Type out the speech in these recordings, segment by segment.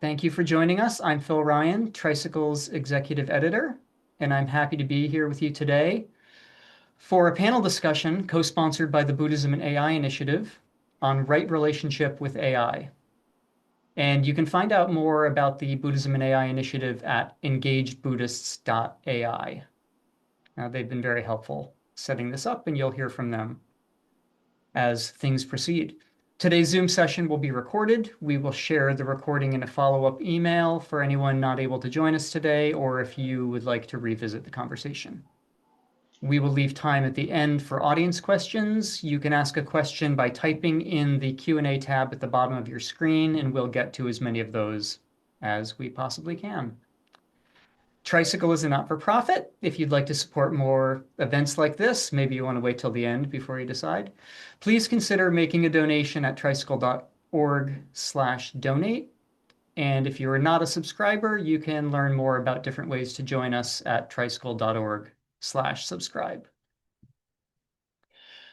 Thank you for joining us. I'm Phil Ryan, Tricycle's executive editor, and I'm happy to be here with you today for a panel discussion co-sponsored by the Buddhism and AI Initiative on right relationship with AI. And you can find out more about the Buddhism and AI Initiative at engagedbuddhists.ai. Now, they've been very helpful setting this up, and you'll hear from them as things proceed. Today's Zoom session will be recorded. We will share the recording in a follow-up email for anyone not able to join us today, or if you would like to revisit the conversation. We will leave time at the end for audience questions. You can ask a question by typing in the Q&A tab at the bottom of your screen, and we'll get to as many of those as we possibly can. Tricycle is a not-for-profit. If you'd like to support more events like this, maybe you want to wait till the end before you decide, please consider making a donation at tricycle.org/donate. And if you are not a subscriber, you can learn more about different ways to join us at tricycle.org/subscribe.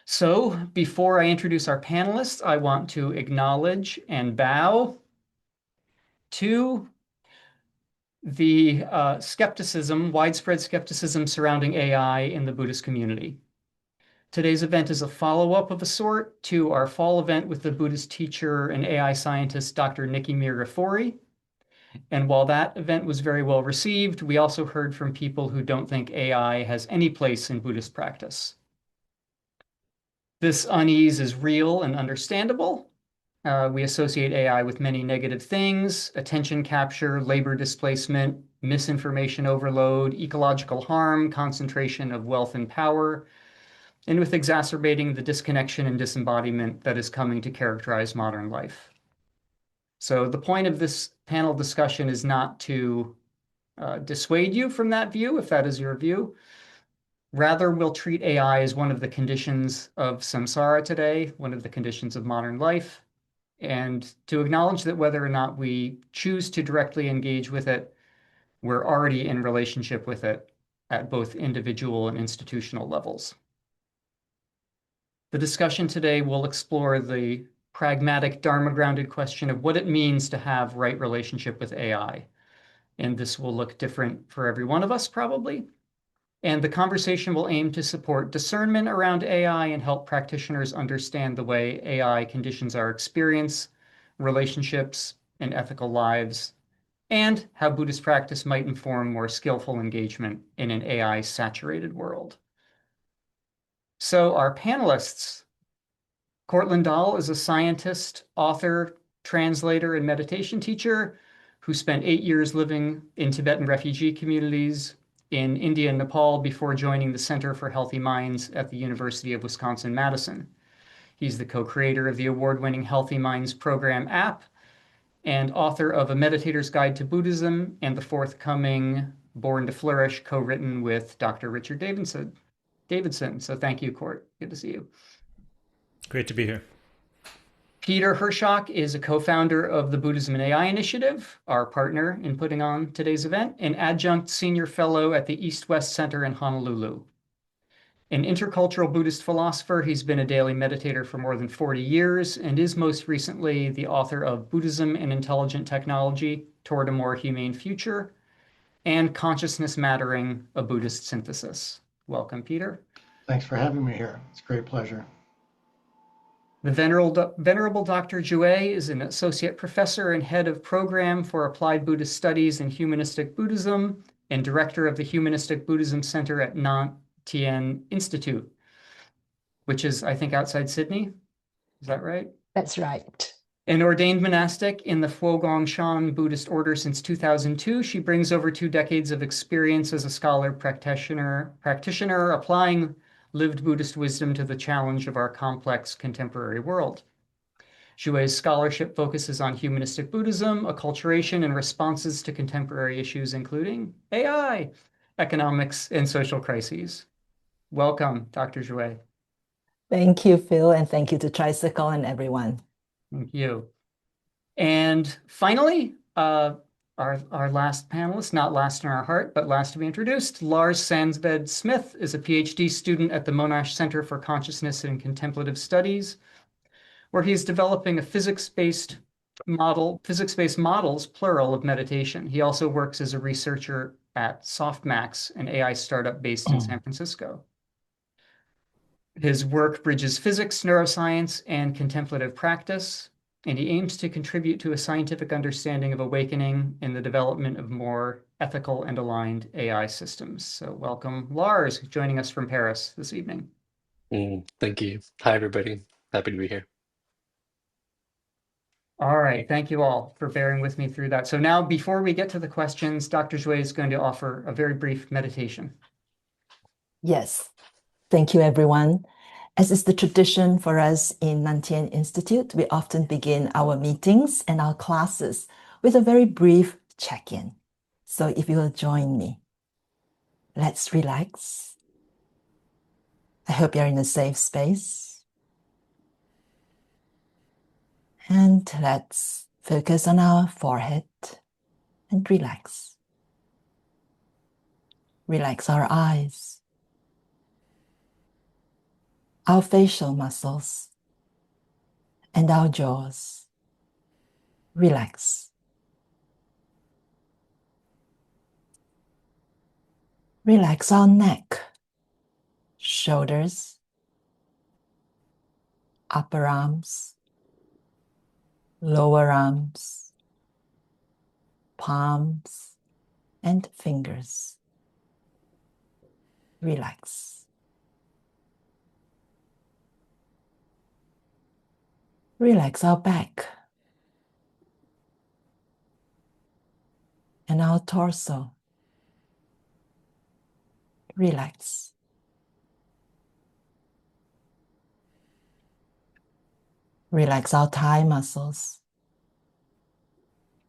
So before I introduce our panelists, I want to acknowledge and bow to the widespread skepticism surrounding AI in the Buddhist community. Today's event is a follow-up of a sort to our fall event with the Buddhist teacher and AI scientist, Dr. Nikki Mirafori. And while that event was very well received, we also heard from people who don't think AI has any place in Buddhist practice. This unease is real and understandable. We associate AI with many negative things: attention capture, labor displacement, misinformation overload, ecological harm, concentration of wealth and power, and with exacerbating the disconnection and disembodiment that is coming to characterize modern life. So the point of this panel discussion is not to dissuade you from that view, if that is your view. Rather, we'll treat AI as one of the conditions of samsara today, one of the conditions of modern life, and to acknowledge that whether or not we choose to directly engage with it, we're already in relationship with it at both individual and institutional levels. The discussion today will explore the pragmatic, Dharma-grounded question of what it means to have right relationship with AI. And this will look different for every one of us, probably. And the conversation will aim to support discernment around AI and help practitioners understand the way AI conditions our experience, relationships, and ethical lives, and how Buddhist practice might inform more skillful engagement in an AI-saturated world. So our panelists: Courtland Dahl is a scientist, author, translator, and meditation teacher who spent 8 years living in Tibetan refugee communities in India and Nepal before joining the Center for Healthy Minds at the University of Wisconsin-Madison. He's the co-creator of the award-winning Healthy Minds program app and author of A Meditator's Guide to Buddhism and the forthcoming Born to Flourish, co-written with Dr. Richard Davidson. So thank you, Court. Good to see you. Great to be here. Peter Hershock is a co-founder of the Buddhism and AI Initiative, our partner in putting on today's event, and adjunct senior fellow at the East-West Center in Honolulu. An intercultural Buddhist philosopher, he's been a daily meditator for more than 40 years and is most recently the author of Buddhism and Intelligent Technology Toward a More Humane Future and Consciousness Mattering, a Buddhist Synthesis. Welcome, Peter. Thanks for having me here. It's a great pleasure. The Venerable Dr. Jue is an associate professor and head of program for Applied Buddhist Studies and Humanistic Buddhism and director of the Humanistic Buddhism Center at Nan Tien Institute, which is, I think, outside Sydney. Is that right? That's right. An ordained monastic in the Phogong Shan Buddhist order since 2002, she brings over 2 decades of experience as a scholar practitioner applying lived Buddhist wisdom to the challenge of our complex contemporary world. Jue's scholarship focuses on humanistic Buddhism, acculturation, and responses to contemporary issues, including AI, economics, and social crises. Welcome, Dr. Jue. Thank you, Phil, and thank you to Tricycle and everyone. Thank you. And finally, our last panelist, not last in our heart, but last to be introduced, Lars Sandsved Smith is a PhD student at the Monash Center for Consciousness and Contemplative Studies, where he's developing a physics-based physics-based models, plural, of meditation. He also works as a researcher at Softmax, an AI startup based in San Francisco. His work bridges physics, neuroscience, and contemplative practice, and he aims to contribute to a scientific understanding of awakening and the development of more ethical and aligned AI systems. So welcome, Lars, joining us from Paris this evening. Thank you. Hi, everybody. Happy to be here. All right, thank you all for bearing with me through that. So now, before we get to the questions, Dr. Zhui is going to offer a very brief meditation. Yes, thank you, everyone. As is the tradition for us in Nantian Institute, we often begin our meetings and our classes with a very brief check-in. So if you will join me, let's relax. I hope you're in a safe space. And let's focus on our forehead and relax. Relax our eyes, our facial muscles, and our jaws. Relax. Relax our neck, shoulders, upper arms, lower arms, palms, and fingers. Relax. Relax our back and our torso. Relax. Relax our thigh muscles,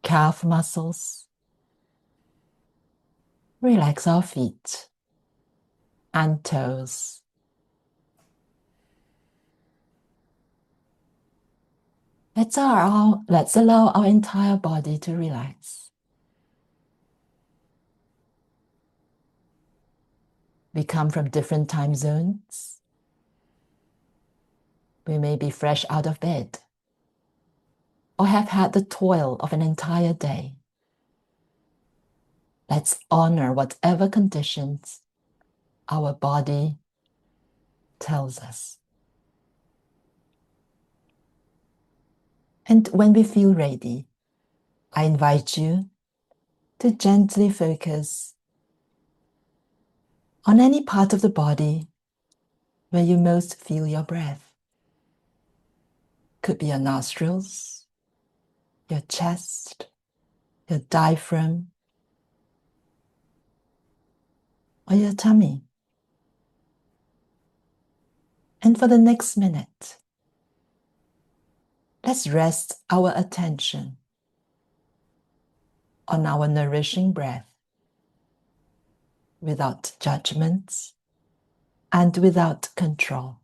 calf muscles. Relax our feet and toes. Let's allow our entire body to relax. We come from different time zones. We may be fresh out of bed or have had the toil of an entire day. Let's honor whatever conditions our body tells us. And when we feel ready, I invite you to gently focus on any part of the body where you most feel your breath. Could be your nostrils, your chest, your diaphragm, or your tummy. And for the next minute, let's rest our attention on our nourishing breath without judgments and without control.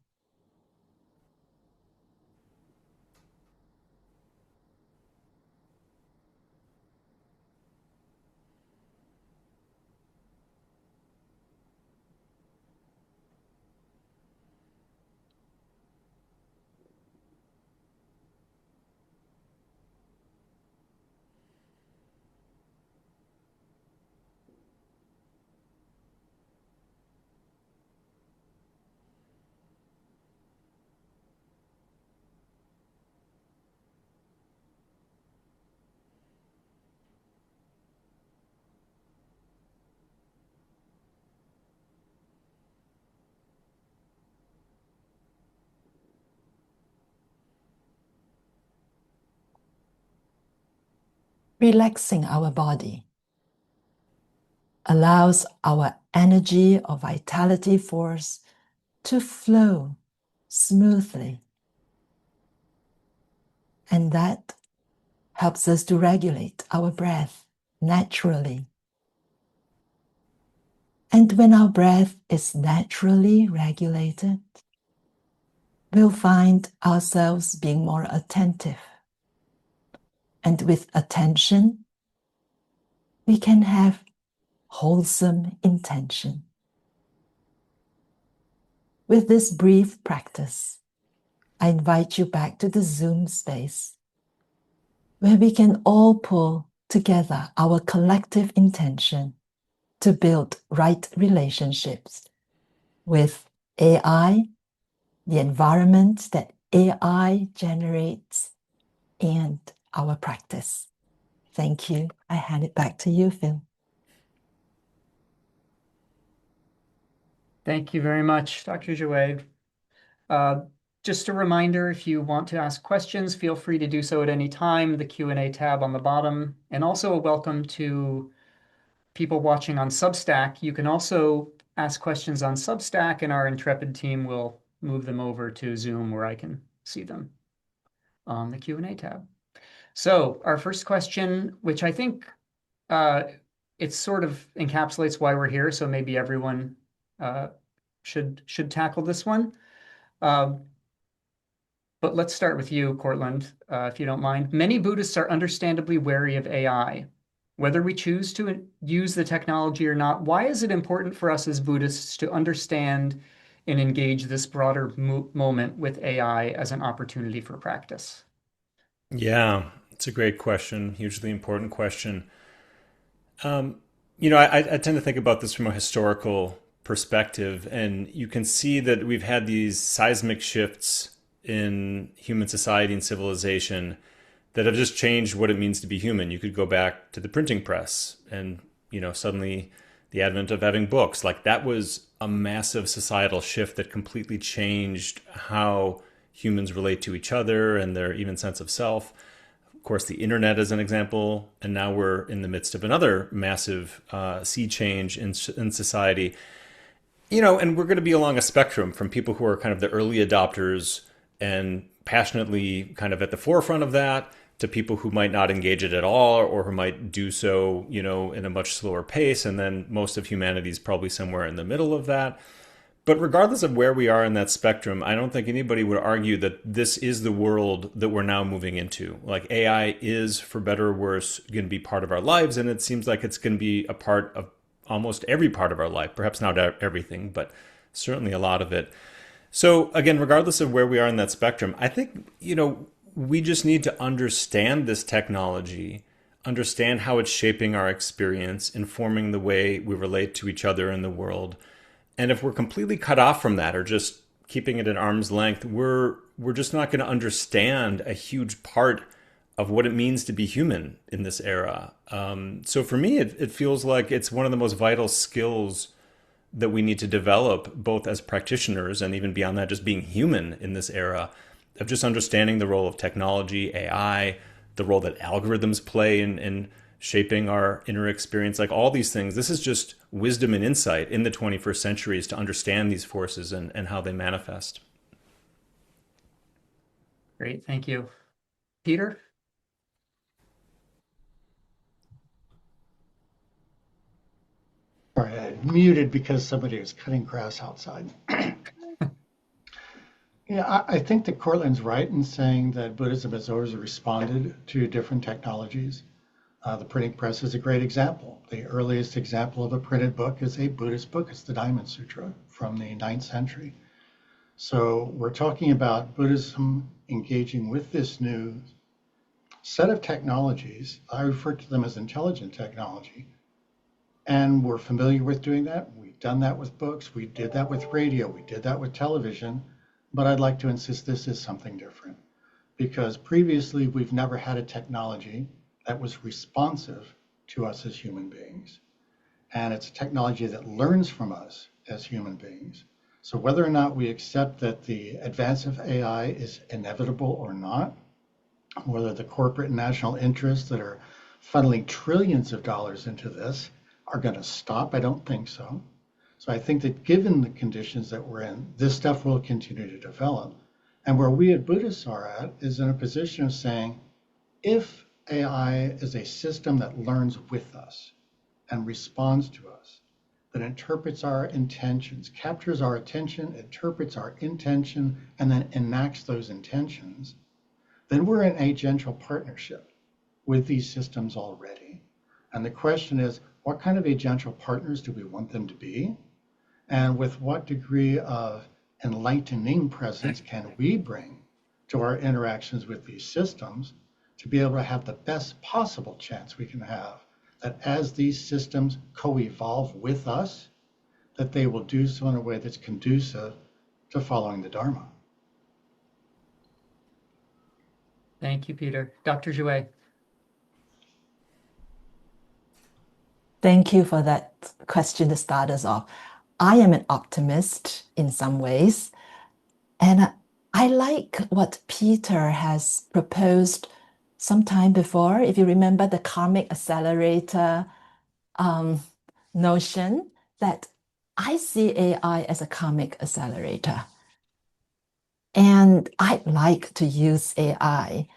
Relaxing our body allows our energy or vitality force to flow smoothly. And that helps us to regulate our breath naturally. And when our breath is naturally regulated, we'll find ourselves being more attentive. And with attention, we can have wholesome intention. With this brief practice, I invite you back to the Zoom space where we can all pull together our collective intention to build right relationships with AI, the environment that AI generates, and our practice. Thank you. I hand it back to you, Phil. Thank you very much, Dr. Jouet. Just a reminder, if you want to ask questions, feel free to do so at any time, the Q&A tab on the bottom, and also a welcome to people watching on Substack. You can also ask questions on Substack, and our Intrepid team will move them over to Zoom where I can see them on the Q&A tab. So our first question, which I think it sort of encapsulates why we're here, so maybe everyone should tackle this one. But let's start with you, Cortland, if you don't mind. Many Buddhists are understandably wary of AI. Whether we choose to use the technology or not, why is it important for us as Buddhists to understand and engage this broader moment with AI as an opportunity for practice? Yeah, it's a great question, hugely important question. I tend to think about this from a historical perspective, and you can see that we've had these seismic shifts in human society and civilization that have just changed what it means to be human. You could go back to the printing press and, suddenly the advent of having books. Like that was a massive societal shift that completely changed how humans relate to each other and their even sense of self. Of course, the internet is an example, and now we're in the midst of another massive sea change in society. And we're going to be along a spectrum from people who are kind of the early adopters and passionately kind of at the forefront of that to people who might not engage it at all or who might do so, in a much slower pace. And then most of humanity is probably somewhere in the middle of that. But regardless of where we are in that spectrum, I don't think anybody would argue that this is the world that we're now moving into. Like AI is, for better or worse, going to be part of our lives. And it seems like it's going to be a part of almost every part of our life, perhaps not everything, but certainly a lot of it. So again, regardless of where we are in that spectrum, I think, we just need to understand this technology, understand how it's shaping our experience, informing the way we relate to each other in the world. And if we're completely cut off from that or just keeping it at arm's length, we're just not going to understand a huge part of what it means to be human in this era. So for me, it feels like it's one of the most vital skills that we need to develop, both as practitioners and even beyond that, just being human in this era, of just understanding the role of technology, AI, the role that algorithms play in shaping our inner experience, like all these things. This is just wisdom and insight in the 21st century, is to understand these forces and how they manifest. Great, thank you. Peter? Sorry, I muted because somebody was cutting grass outside. Yeah, I think that Cortland's right in saying that Buddhism has always responded to different technologies. The printing press is a great example. The earliest example of a printed book is a Buddhist book. It's the Diamond Sutra from the 9th century. So we're talking about Buddhism engaging with this new set of technologies. I refer to them as intelligent technology. And we're familiar with doing that. We've done that with books. We did that with radio. We did that with television. But I'd like to insist this is something different, because previously we've never had a technology that was responsive to us as human beings. And it's a technology that learns from us as human beings. So whether or not we accept that the advance of AI is inevitable or not, whether the corporate and national interests that are funneling trillions of dollars into this are going to stop, I don't think so. So I think that given the conditions that we're in, this stuff will continue to develop. And where we at Buddhists are at is in a position of saying, if AI is a system that learns with us and responds to us, that interprets our intentions, captures our attention, interprets our intention, and then enacts those intentions, then we're in a gentle partnership with these systems already. And the question is, what kind of agential partners do we want them to be? And with what degree of enlightening presence can we bring to our interactions with these systems to be able to have the best possible chance we can have that as these systems co-evolve with us, that they will do so in a way that's conducive to following the Dharma. Thank you, Peter. Dr. Jouet. Thank you for that question to start us off. I am an optimist in some ways, and I like what Peter has proposed some time before. If you remember the karmic accelerator notion, that I see AI as a karmic accelerator. And I'd like to use AI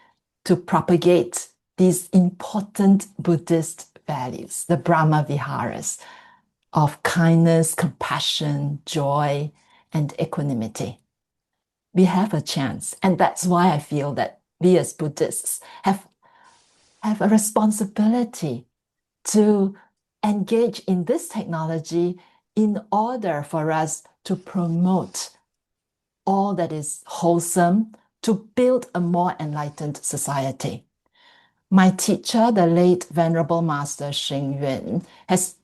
to propagate these important Buddhist values, the Brahma Viharas of kindness, compassion, joy, and equanimity. We have a chance. And that's why I feel that we as Buddhists have a responsibility to engage in this technology in order for us to promote all that is wholesome, to build a more enlightened society. My teacher, the late Venerable Master Sheng Yun, has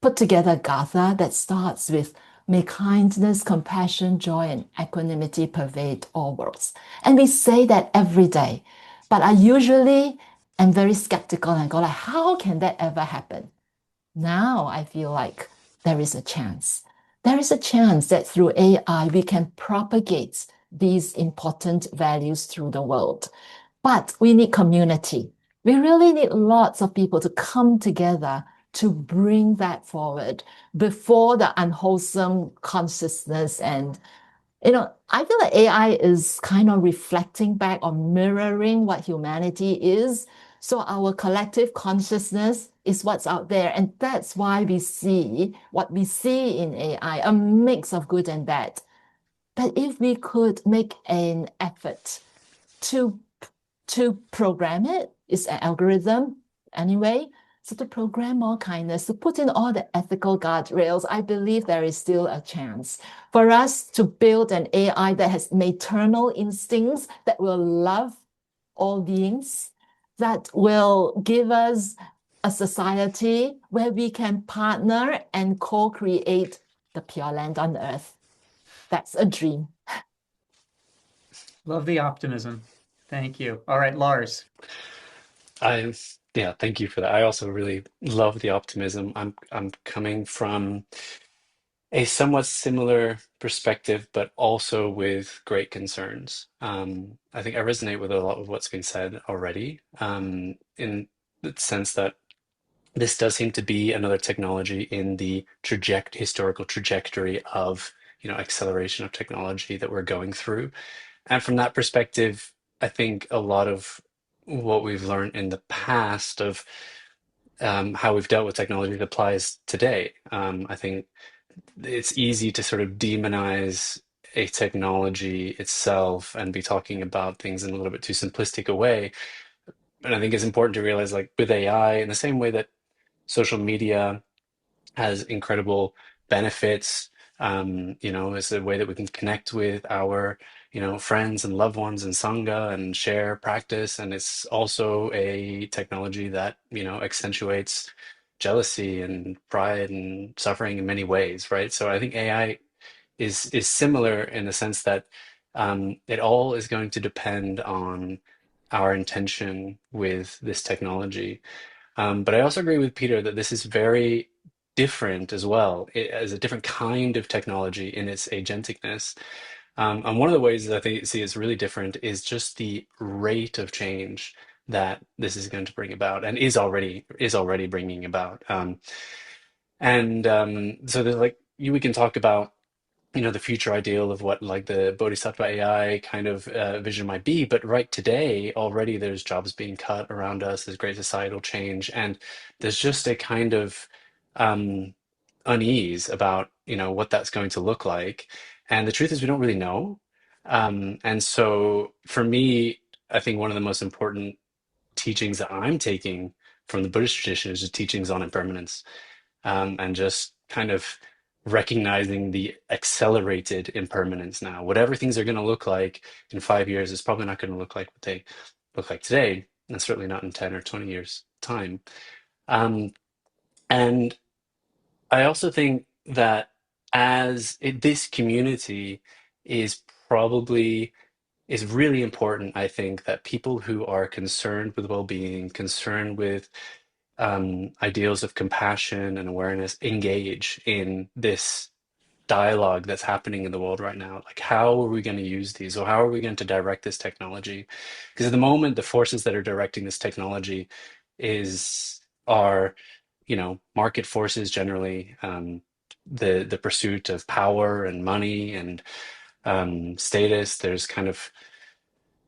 put together a gatha that starts with may kindness, compassion, joy, and equanimity pervade all worlds. And we say that every day. But I usually am very skeptical and go like, how can that ever happen? Now I feel like there is a chance. There is a chance that through AI, we can propagate these important values through the world. But we need community. We really need lots of people to come together to bring that forward before the unwholesome consciousness. And, I feel like AI is kind of reflecting back or mirroring what humanity is. So our collective consciousness is what's out there. And that's why we see what we see in AI, a mix of good and bad. But if we could make an effort to program it's an algorithm anyway. So to program more kindness, to put in all the ethical guardrails, I believe there is still a chance for us to build an AI that has maternal instincts, that will love all beings, that will give us a society where we can partner and co-create the Pure Land on Earth. That's a dream. Love the optimism. Thank you. All right, Lars. Yeah, thank you for that. I also really love the optimism. I'm coming from a somewhat similar perspective, but also with great concerns. I think I resonate with a lot of what's been said already, in the sense that this does seem to be another technology in the historical trajectory of, acceleration of technology that we're going through. And from that perspective, I think a lot of what we've learned in the past of how we've dealt with technology applies today. I think it's easy to sort of demonize a technology itself and be talking about things in a little bit too simplistic a way. And I think it's important to realize, like with AI, in the same way that social media has incredible benefits. It's a way that we can connect with our, friends and loved ones and sangha and share practice. And it's also a technology that, accentuates jealousy and pride and suffering in many ways, right? So I think AI is similar in the sense that it all is going to depend on our intention with this technology. But I also agree with Peter that this is very different as well. It is a different kind of technology in its agenticness. And one of the ways that I see it's really different is just the rate of change that this is going to bring about and is already bringing about. So there's we can talk about the future ideal of what like the Bodhisattva AI kind of vision might be. But right today, already there's jobs being cut around us, there's great societal change, and there's just a kind of unease about, what that's going to look like. And the truth is we don't really know. And so for me, I think one of the most important teachings that I'm taking from the Buddhist tradition is just teachings on impermanence, and just kind of recognizing the accelerated impermanence now. Whatever things are going to look like in 5 years is probably not going to look like what they look like today, and certainly not in 10 or 20 years' time. Um, and I also think that this community is probably is really important. I think that people who are concerned with well-being, concerned with ideals of compassion and awareness, engage in this dialogue that's happening in the world right now. Like, how are we going to use these, or how are we going to direct this technology? Because at the moment, the forces that are directing this technology are, market forces generally, the pursuit of power and money and status. There's kind of,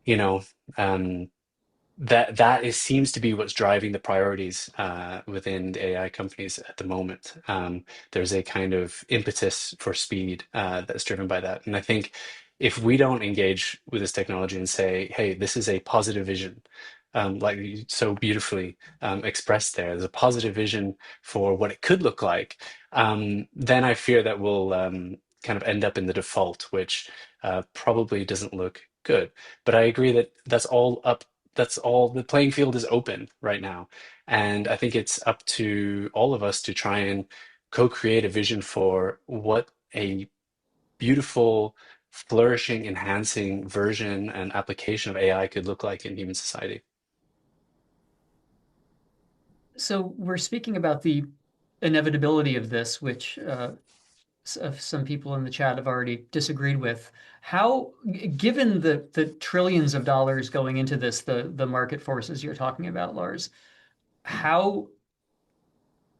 you know, um, seems to be what's driving the priorities within the AI companies at the moment. There's a kind of impetus for speed that's driven by that. And I think if we don't engage with this technology and say, hey, this is a positive vision, like you so beautifully expressed there, there's a positive vision for what it could look like, then I fear that we'll kind of end up in the default, which probably doesn't look good. But I agree that that's all, the playing field is open right now. And I think it's up to all of us to try and co-create a vision for what a beautiful, flourishing, enhancing version and application of AI could look like in human society. So we're speaking about the inevitability of this, which some people in the chat have already disagreed with. How, given the trillions of dollars going into this, the market forces you're talking about, Lars, how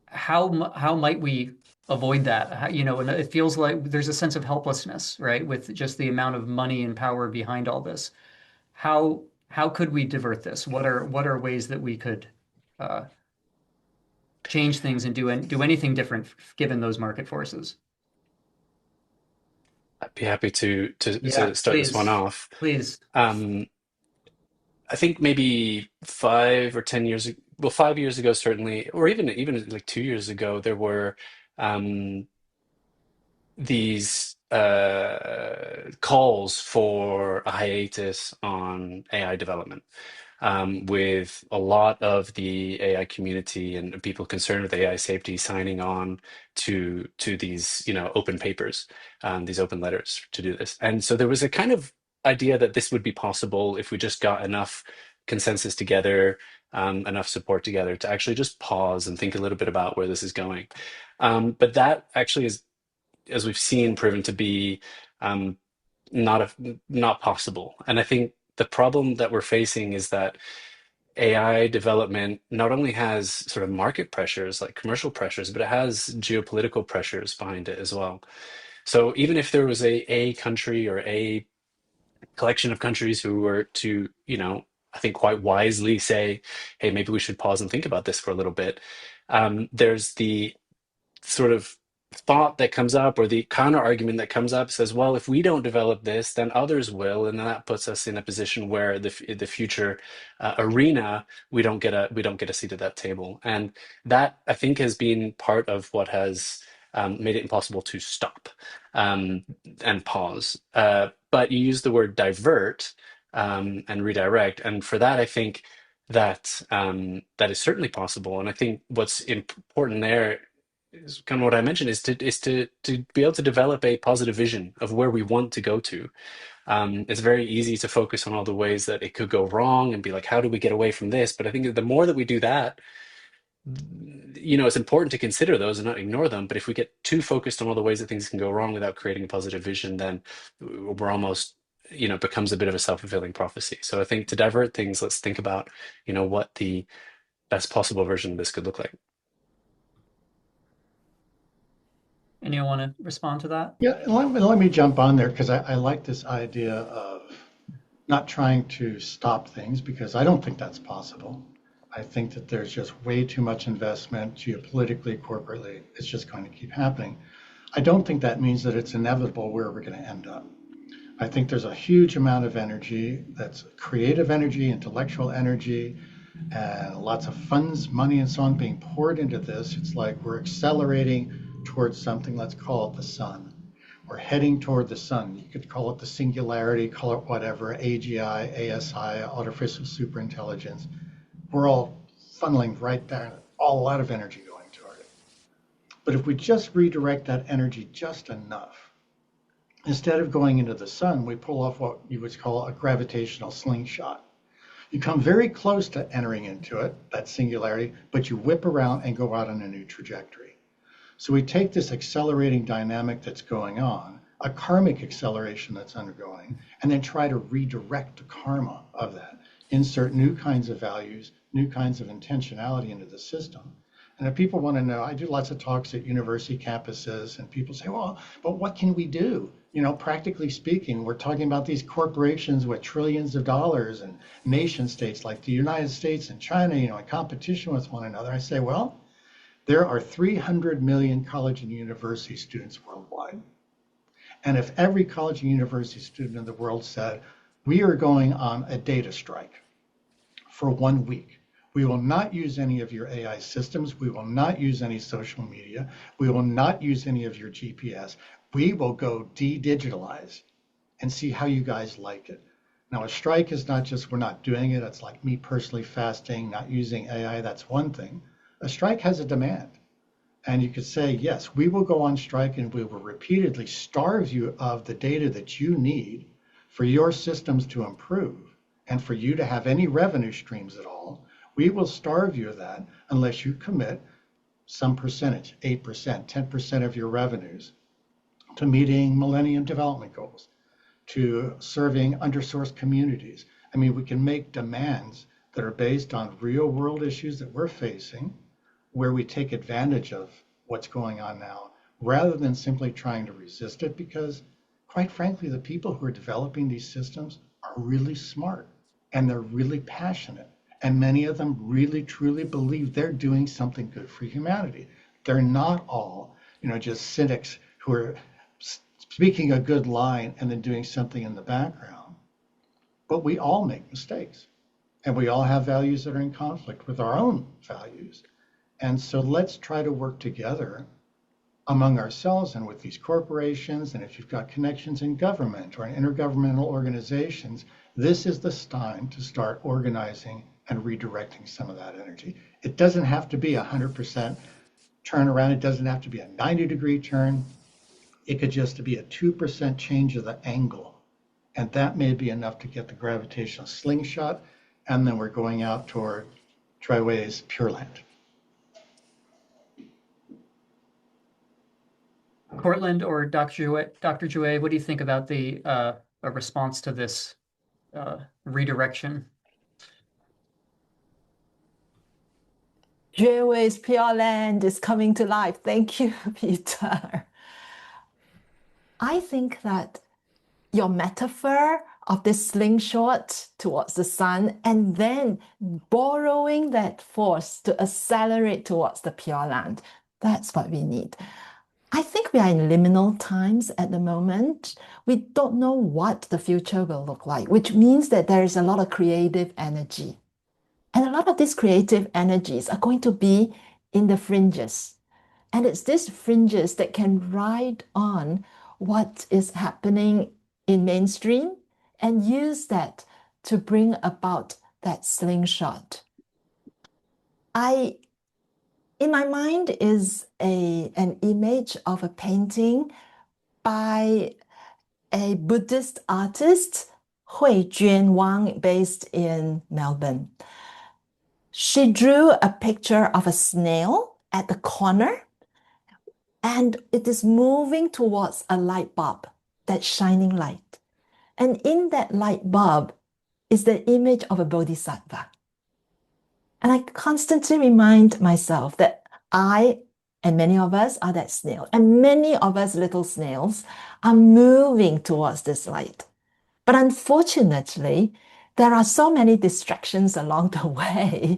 how might we avoid that? And it feels like there's a sense of helplessness, right, with just the amount of money and power behind all this. How could we divert this? What are ways that we could uh, change things and do anything different given those market forces? I'd be happy Yeah, to start this one please, off. please. Um, I think maybe 5 or 10 years, well, 5 years ago certainly, or even like 2 years ago, there were um, these calls for a hiatus on AI development, with a lot of the AI community and people concerned with AI safety signing on to these, open papers, these open letters to do this. And so there was a kind of idea that this would be possible if we just got enough consensus together, enough support together to actually just pause and think a little bit about where this is going. But that actually is, as we've seen, proven to be um, not possible. And I think the problem that we're facing is that AI development not only has sort of market pressures, like commercial pressures, but it has geopolitical pressures behind it as well. So even if there was a country or a collection of countries who were to, I think quite wisely say, hey, maybe we should pause and think about this for a little bit. There's the sort of thought that comes up, or the counter argument that comes up, says, well, if we don't develop this, then others will, and then that puts us in a position where the future arena, we don't get a seat at that table. And that, I think, has been part of what has made it impossible to stop um, and pause. But you use the word divert and redirect, and for that, I think that is certainly possible. And I think what's important there is kind of what I mentioned, is to be able to develop a positive vision of where we want to go to. It's very easy to focus on all the ways that it could go wrong and be like, how do we get away from this? But I think that the more that we do that, it's important to consider those and not ignore them. But if we get too focused on all the ways that things can go wrong without creating a positive vision, then we're almost, becomes a bit of a self-fulfilling prophecy. So I think to divert things, let's think about, what the best possible version of this could look like. Anyone want to respond to that? Yeah, and let me jump on there because I like this idea of not trying to stop things because I don't think that's possible. I think that there's just way too much investment geopolitically, corporately. It's just going to keep happening. I don't think that means that it's inevitable where we're going to end up. I think there's a huge amount of energy that's creative energy, intellectual energy, and lots of funds, money, and so on being poured into this. It's like we're accelerating towards something, let's call it the sun. We're heading toward the sun. You could call it the singularity, call it whatever, AGI, ASI, artificial superintelligence. We're all funneling right there, a lot of energy going toward it. But if we just redirect that energy just enough, instead of going into the sun, we pull off what you would call a gravitational slingshot. You come very close to entering into it, that singularity, but you whip around and go out on a new trajectory. So we take this accelerating dynamic that's going on, a karmic acceleration that's undergoing, and then try to redirect the karma of that, insert new kinds of values, new kinds of intentionality into the system. And if people want to know, I do lots of talks at university campuses, and people say, well, but what can we do? You know, practically speaking, we're talking about these corporations with trillions of dollars and nation states like the United States and China, you know, in competition with one another. I say, well, there are 300 million college and university students worldwide. And if every college and university student in the world said, we are going on a data strike for 1 week, we will not use any of your AI systems. We will not use any social media. We will not use any of your GPS. We will go de-digitalize and see how you guys like it. Now, a strike is not just we're not doing it. It's like me personally fasting, not using AI. That's one thing. A strike has a demand. And you could say, yes, we will go on strike and we will repeatedly starve you of the data that you need for your systems to improve and for you to have any revenue streams at all. We will starve you of that unless you commit some percentage, 8%, 10% of your revenues to meeting Millennium Development Goals, to serving undersourced communities. I mean, we can make demands that are based on real world issues that we're facing, where we take advantage of what's going on now, rather than simply trying to resist it, because quite frankly, the people who are developing these systems are really smart and they're really passionate. And many of them really, truly believe they're doing something good for humanity. They're not all, you know, just cynics who are speaking a good line and then doing something in the background. But we all make mistakes. And we all have values that are in conflict with our own values. And so let's try to work together among ourselves and with these corporations. And if you've got connections in government or in intergovernmental organizations, this is the time to start organizing and redirecting some of that energy. It doesn't have to be 100% turnaround. It doesn't have to be a 90-degree turn. It could just be a 2% change of the angle. And that may be enough to get the gravitational slingshot. And then we're going out toward Triway's Pure Land. Cortland or Dr. Jouet, what do you think about the a response to this redirection? Jewel's Pure Land is coming to life. Thank you, Peter. I think that your metaphor of this slingshot towards the sun and then borrowing that force to accelerate towards the Pure Land, that's what we need. I think we are in liminal times at the moment. We don't know what the future will look like, which means that there is a lot of creative energy. And a lot of these creative energies are going to be in the fringes. And it's these fringes that can ride on what is happening in mainstream and use that to bring about that slingshot. In my mind is an image of a painting by a Buddhist artist, Hui Juan Wang, based in Melbourne. She drew a picture of a snail at the corner, and it is moving towards a light bulb, that shining light. And in that light bulb is the image of a bodhisattva. And I constantly remind myself that I and many of us are that snail. And many of us little snails are moving towards this light. But unfortunately, there are so many distractions along the way.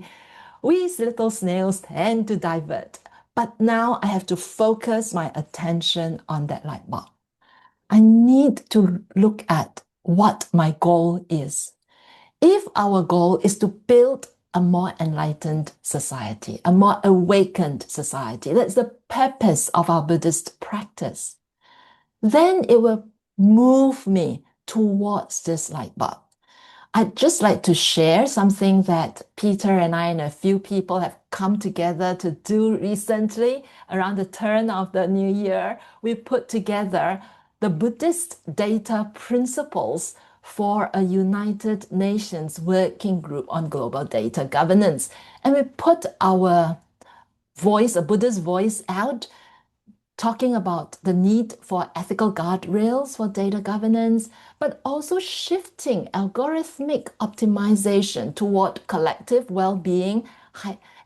We as little snails tend to divert. But now I have to focus my attention on that light bulb. I need to look at what my goal is. If our goal is to build a more enlightened society, a more awakened society, that's the purpose of our Buddhist practice, then it will move me towards this light bulb. I'd just like to share something that Peter and I and a few people have come together to do recently around the turn of the new year. We put together the Buddhist data principles for a United Nations working group on global data governance. And we put our voice, a Buddhist voice out, talking about the need for ethical guardrails for data governance, but also shifting algorithmic optimization toward collective well-being.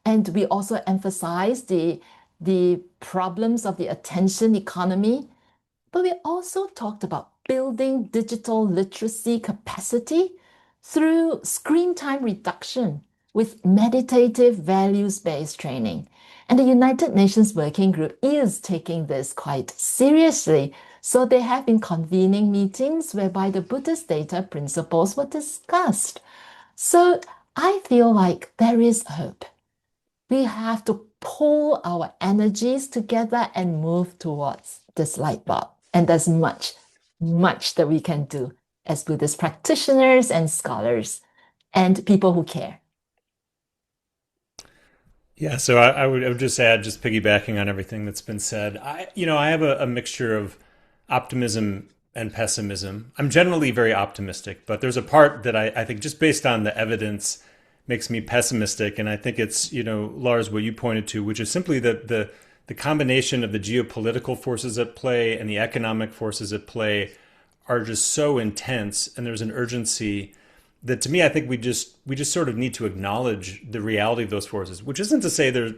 And we also emphasize the problems of the attention economy. But we also talked about building digital literacy capacity through screen time reduction with meditative values-based training. And the United Nations Working Group is taking this quite seriously. So they have been convening meetings whereby the Buddhist data principles were discussed. So I feel like there is hope. We have to pull our energies together and move towards this light bulb. And there's much, much that we can do as Buddhist practitioners and scholars and people who care. Yeah, so I would just add, just piggybacking on everything that's been said. I have a mixture of optimism and pessimism. I'm generally very optimistic, but there's a part that I think just based on the evidence makes me pessimistic, and I think it's Lars, what you pointed to, which is simply that the combination of the geopolitical forces at play and the economic forces at play are just so intense, and there's an urgency that, to me, I think we just sort of need to acknowledge the reality of those forces, which isn't to say there's,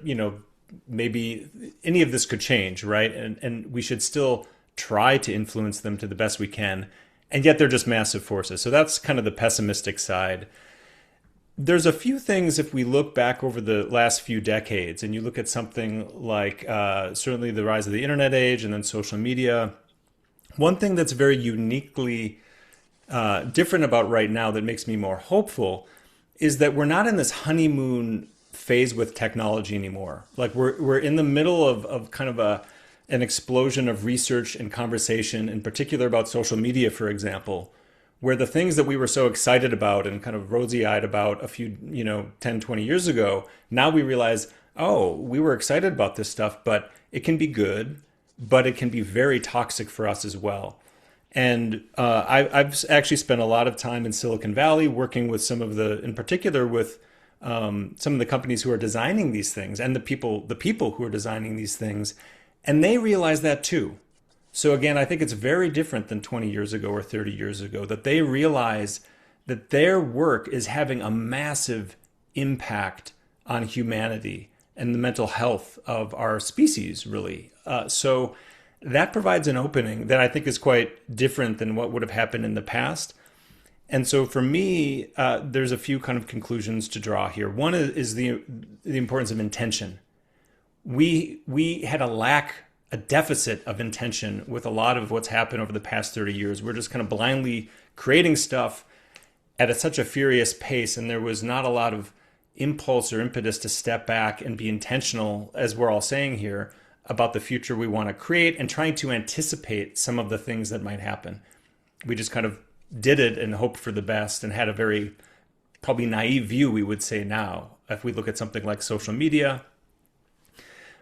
maybe any of this could change, right? And we should still try to influence them to the best we can. And yet they're just massive forces. So that's kind of the pessimistic side. There's a few things, if we look back over the last few decades and you look at something like certainly the rise of the internet age and then social media, one thing that's very uniquely different about right now that makes me more hopeful is that we're not in this honeymoon phase with technology anymore. Like we're in the middle of kind of an explosion of research and conversation, in particular about social media, for example, where the things that we were so excited about and kind of rosy-eyed about a few, 10, 20 years ago, now we realize, oh, we were excited about this stuff, but it can be good, but it can be very toxic for us as well. And I've actually spent a lot of time in Silicon Valley working with in particular with some of the companies who are designing these things and the people who are designing these things, and they realize that too. So again, I think it's very different than 20 years ago or 30 years ago, that they realize that their work is having a massive impact on humanity and the mental health of our species, really. So that provides an opening that I think is quite different than what would have happened in the past. And so for me, there's a few kind of conclusions to draw here. One is the importance of intention. We had a deficit of intention with a lot of what's happened over the past 30 years. We're just kind of blindly creating stuff at such a furious pace, and there was not a lot of impulse or impetus to step back and be intentional, as we're all saying here, about the future we want to create and trying to anticipate some of the things that might happen. We just kind of did it and hoped for the best and had a very probably naive view, we would say now, if we look at something like social media.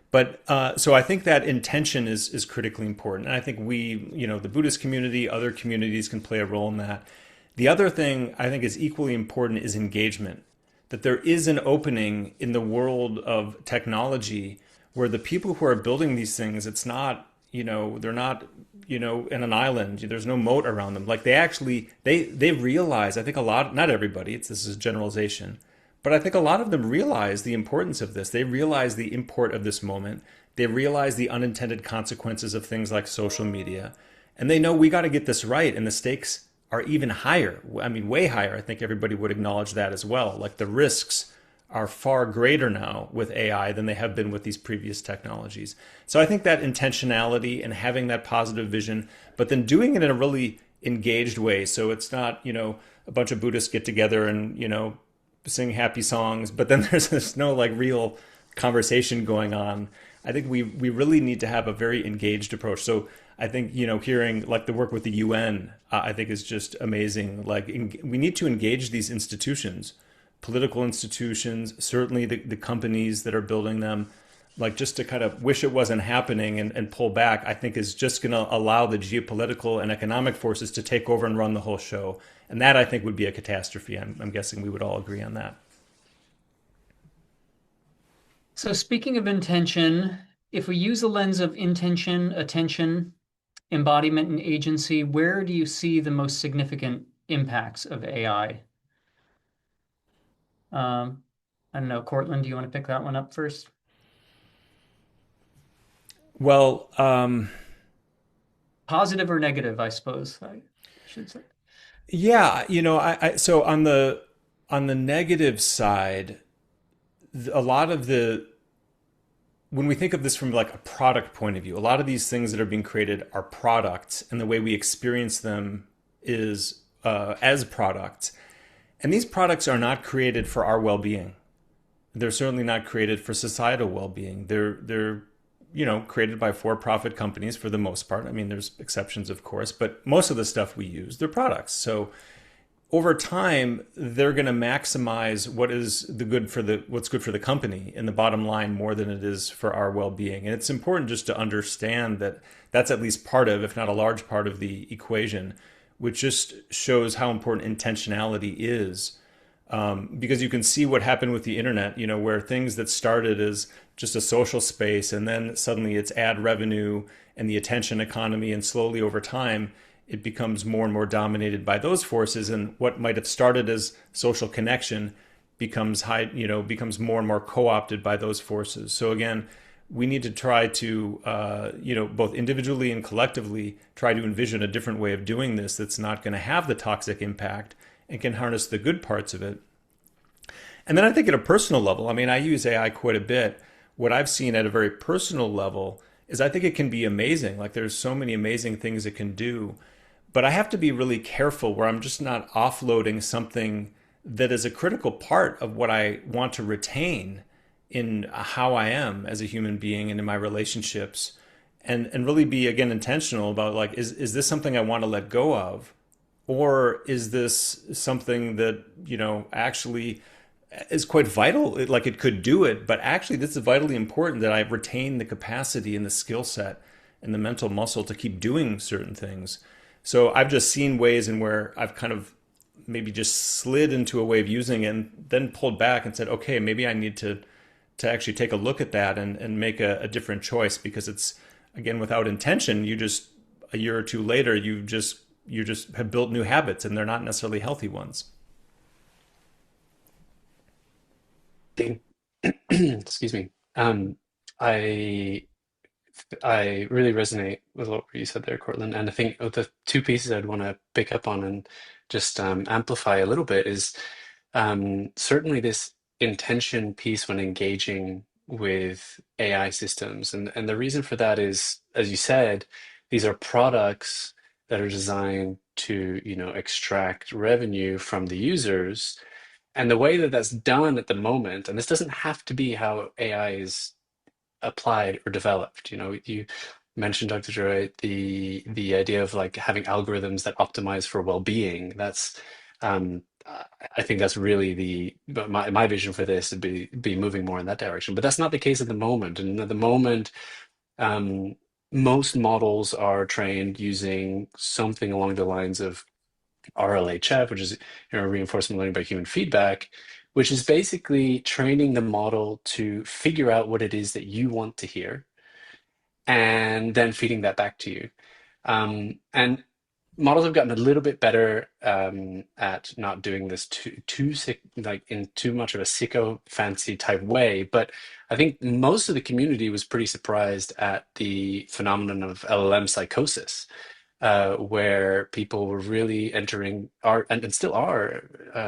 But so I think that intention is critically important. And I think the Buddhist community, other communities can play a role in that. The other thing I think is equally important is engagement, that there is an opening in the world of technology where the people who are building these things, it's not, they're not, in an island. There's no moat around them. Like they realize, I think a lot, not everybody, this is a generalization, but I think a lot of them realize the importance of this. They realize the import of this moment. They realize the unintended consequences of things like social media. And they know we got to get this right. And the stakes are even higher. I mean, way higher. I think everybody would acknowledge that as well. Like the risks are far greater now with AI than they have been with these previous technologies. So I think that intentionality and having that positive vision, but then doing it in a really engaged way. So it's not, a bunch of Buddhists get together and, sing happy songs, but then there's no like real conversation going on. I think we really need to have a very engaged approach. So I think, hearing like the work with the UN, I think is just amazing. Like we need to engage these institutions, political institutions, certainly the companies that are building them. Like just to kind of wish it wasn't happening and pull back, I think is just going to allow the geopolitical and economic forces to take over and run the whole show. And that I think would be a catastrophe. I'm guessing we would all agree on that. So speaking of intention, if we use the lens of intention, attention, embodiment, and agency, where do you see the most significant impacts of AI? I don't know, Cortland, do you want to pick that one up first? Well, Positive or negative, I suppose I should say. yeah, so on the negative side, a lot of the when we think of this from like a product point of view, a lot of these things that are being created are products, and the way we experience them is as products. And these products are not created for our well-being. They're certainly not created for societal well-being. They're created by for-profit companies for the most part. I mean, there's exceptions, of course, but most of the stuff we use, they're products. So over time, they're going to maximize what's good for the company in the bottom line more than it is for our well-being. And it's important just to understand that that's at least part of, if not a large part of the equation, which just shows how important intentionality is. Because you can see what happened with the internet, where things that started as just a social space and then suddenly it's ad revenue and the attention economy, and slowly over time, it becomes more and more dominated by those forces, and what might have started as social connection becomes becomes more and more co-opted by those forces. So again, we need to try to both individually and collectively try to envision a different way of doing this that's not going to have the toxic impact and can harness the good parts of it. And then I think at a personal level, I mean, I use AI quite a bit. What I've seen at a very personal level is I think it can be amazing. Like there's so many amazing things it can do. But I have to be really careful where I'm just not offloading something that is a critical part of what I want to retain in how I am as a human being and in my relationships, and really be, again, intentional about like, is this something I want to let go of? Or is this something that, actually is quite vital? Like it could do it, but actually this is vitally important that I retain the capacity and the skill set and the mental muscle to keep doing certain things. So I've just seen ways in where I've kind of maybe just slid into a way of using it and then pulled back and said, okay, maybe I need to actually take a look at that and make a different choice, because it's, again, without intention, you just, a year or two later, you just have built new habits and they're not necessarily healthy ones. Excuse me. I really resonate with what you said there, Cortland. And I think the two pieces I'd want to pick up on and just amplify a little bit is certainly this intention piece when engaging with AI systems. And the reason for that is, as you said, these are products that are designed to, extract revenue from the users. And the way that that's done at the moment, and this doesn't have to be how AI is applied or developed. You mentioned, Dr. Joy, the idea of like having algorithms that optimize for well-being. That's I think that's really my vision for this, to be moving more in that direction. But that's not the case at the moment. And at the moment, most models are trained using something along the lines of RLHF, which is reinforcement learning by human feedback, which is basically training the model to figure out what it is that you want to hear and then feeding that back to you. And models have gotten a little bit better at not doing this too sick, like in too much of a sycophancy type way. But I think most of the community was pretty surprised at the phenomenon of LLM psychosis, where people were really and still are,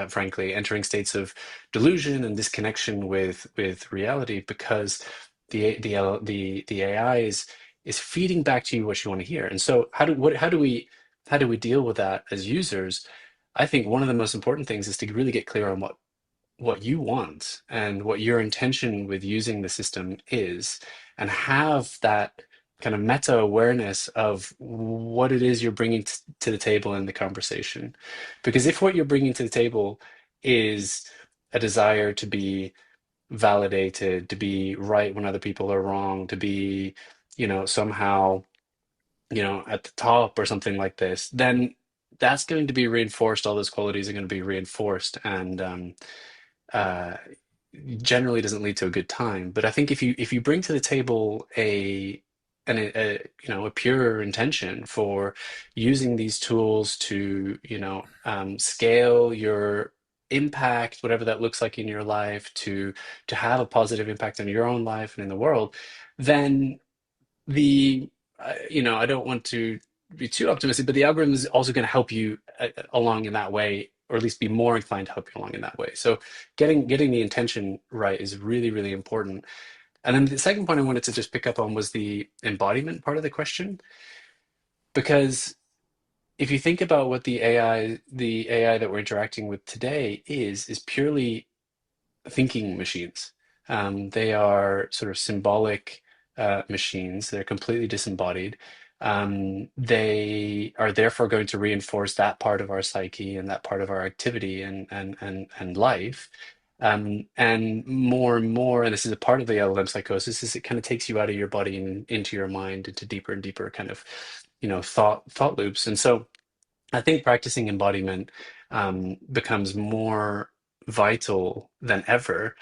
frankly, entering states of delusion and disconnection with reality, because the AI is feeding back to you what you want to hear. And so how do we deal with that as users? I think one of the most important things is to really get clear on what you want and what your intention with using the system is, and have that kind of meta awareness of what it is you're bringing to the table in the conversation. Because if what you're bringing to the table is a desire to be validated, to be right when other people are wrong, to be, somehow, at the top or something like this, then that's going to be reinforced. All those qualities are going to be reinforced, and uh, generally doesn't lead to a good time. But I think if you bring to the table a pure intention for using these tools to scale your impact, whatever that looks like in your life, to have a positive impact on your own life and in the world, then I don't want to be too optimistic, but the algorithm is also going to help you along in that way, or at least be more inclined to help you along in that way. So getting the intention right is really, really important. And then the second point I wanted to just pick up on was the embodiment part of the question, because if you think about what the AI that we're interacting with today is purely thinking machines. They are sort of symbolic machines. They're completely disembodied. They are therefore going to reinforce that part of our psyche and that part of our activity and life. And more, and this is a part of the LLM psychosis, is it kind of takes you out of your body and into your mind, into deeper and deeper kind of, thought loops. And so I think practicing embodiment becomes more vital than ever,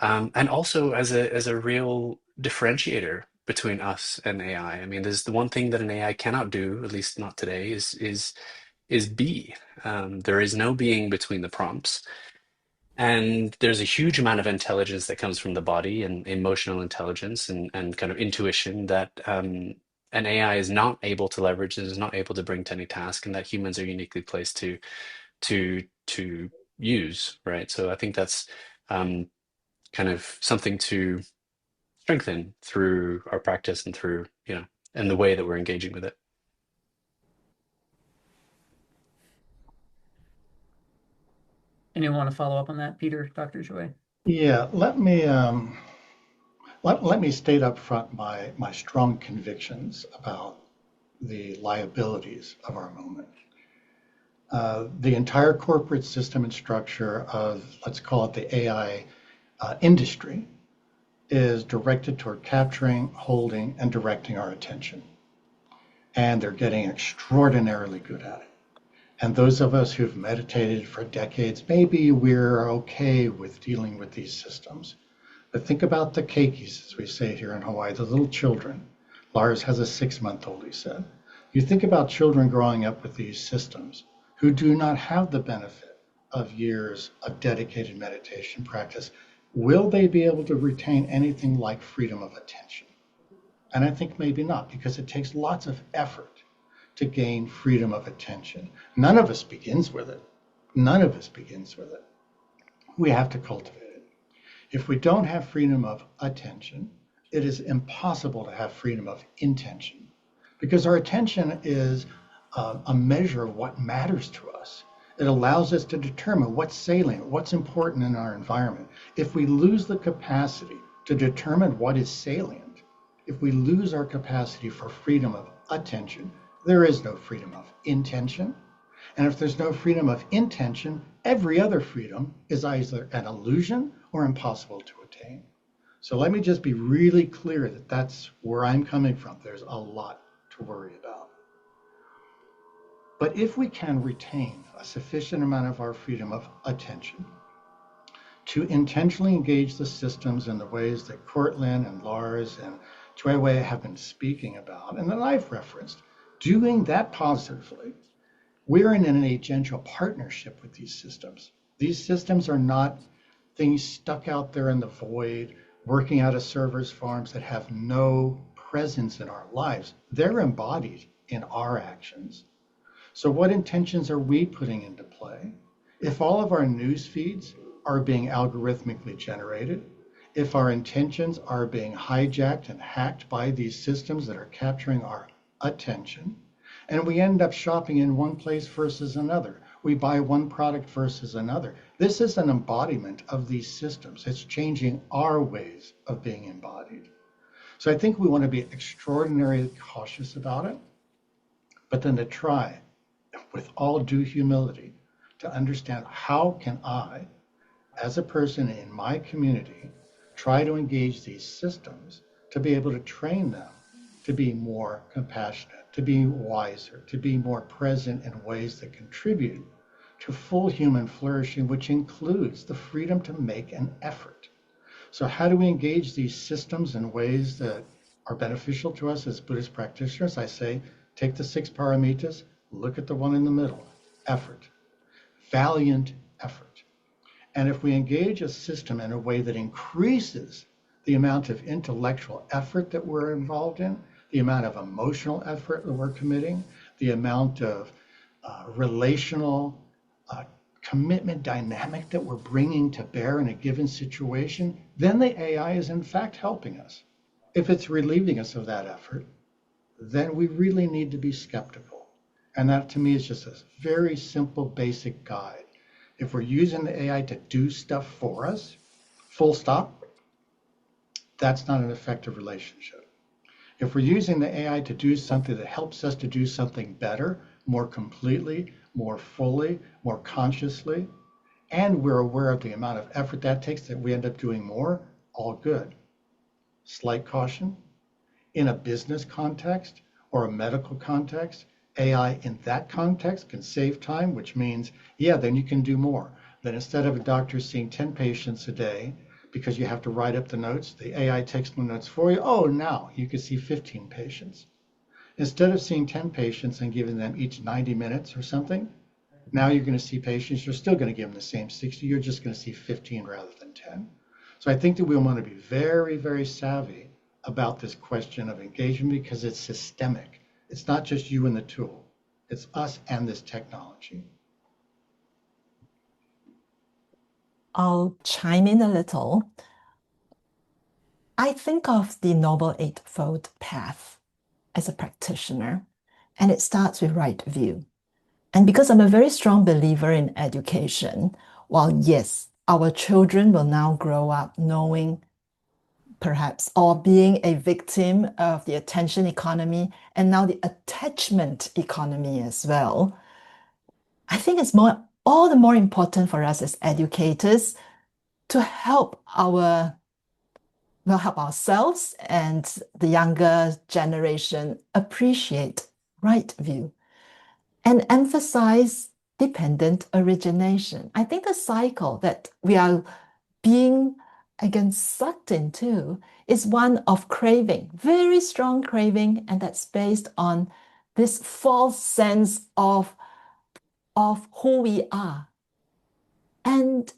and also as a real differentiator between us and AI. I mean, there's the one thing that an AI cannot do, at least not today, is be. There is no being between the prompts, and there's a huge amount of intelligence that comes from the body and emotional intelligence and kind of intuition that an AI is not able to leverage and is not able to bring to any task, and that humans are uniquely placed to use, right? So I think that's um, kind of something to strengthen through our practice and through, and the way that we're engaging with it. Anyone want to follow up on that, Peter, Dr. Joy? Yeah, let me state up front my strong convictions about the liabilities of our moment. The entire corporate system and structure of, let's call it the AI industry, is directed toward capturing, holding, and directing our attention. And they're getting extraordinarily good at it. And those of us who've meditated for decades, maybe we're okay with dealing with these systems. But think about the keikis, as we say here in Hawaii, the little children. Lars has a 6-month-old, he said. You think about children growing up with these systems who do not have the benefit of years of dedicated meditation practice. Will they be able to retain anything like freedom of attention? And I think maybe not, because it takes lots of effort to gain freedom of attention. None of us begins with it. None of us begins with it. We have to cultivate it. If we don't have freedom of attention, it is impossible to have freedom of intention, because our attention is a measure of what matters to us. It allows us to determine what's salient, what's important in our environment. If we lose the capacity to determine what is salient, if we lose our capacity for freedom of attention, there is no freedom of intention. And if there's no freedom of intention, every other freedom is either an illusion or impossible to attain. So let me just be really clear that that's where I'm coming from. There's a lot to worry about. But if we can retain a sufficient amount of our freedom of attention to intentionally engage the systems in the ways that Cortland and Lars and Joy have been speaking about, and that I've referenced, doing that positively, we're in an agential partnership with these systems. These systems are not things stuck out there in the void, working out of servers farms that have no presence in our lives. They're embodied in our actions. So what intentions are we putting into play? If all of our news feeds are being algorithmically generated, if our intentions are being hijacked and hacked by these systems that are capturing our attention, and we end up shopping in one place versus another, we buy one product versus another, This is an embodiment of these systems. It's changing our ways of being embodied. So I think we want to be extraordinarily cautious about it, but then to try, with all due humility, to understand how can I, as a person in my community, try to engage these systems to be able to train them to be more compassionate, to be wiser, to be more present in ways that contribute to full human flourishing, which includes the freedom to make an effort. So how do we engage these systems in ways that are beneficial to us as Buddhist practitioners? I say, take the 6 paramitas, look at the one in the middle, effort, valiant effort. And if we engage a system in a way that increases the amount of intellectual effort that we're involved in, the amount of emotional effort that we're committing, the amount of relational commitment dynamic that we're bringing to bear in a given situation, then the AI is in fact helping us. If it's relieving us of that effort, then we really need to be skeptical. And that to me is just a very simple, basic guide. If we're using the AI to do stuff for us, full stop, that's not an effective relationship. If we're using the AI to do something that helps us to do something better, more completely, more fully, more consciously, and we're aware of the amount of effort that takes that we end up doing more, all good. Slight caution, in a business context or a medical context, AI in that context can save time, which means, yeah, then you can do more. Then instead of a doctor seeing 10 patients a day, because you have to write up the notes, the AI takes the notes for you. Oh, now you can see 15 patients. Instead of seeing 10 patients and giving them each 90 minutes or something, now you're going to see patients, you're still going to give them the same 60, you're just going to see 15 rather than 10. So I think that we want to be very, very savvy about this question of engagement because it's systemic. It's not just you and the tool, it's us and this technology. I'll chime in a little. I think of the Noble Eightfold Path as a practitioner, and it starts with right view. And because I'm a very strong believer in education, while yes, our children will now grow up knowing perhaps or being a victim of the attention economy and now the attachment economy as well, I think it's all the more important for us as educators to help help ourselves and the younger generation appreciate right view and emphasize dependent origination. I think the cycle that we are being again sucked into is one of craving, very strong craving, and that's based on this false sense of who we are. And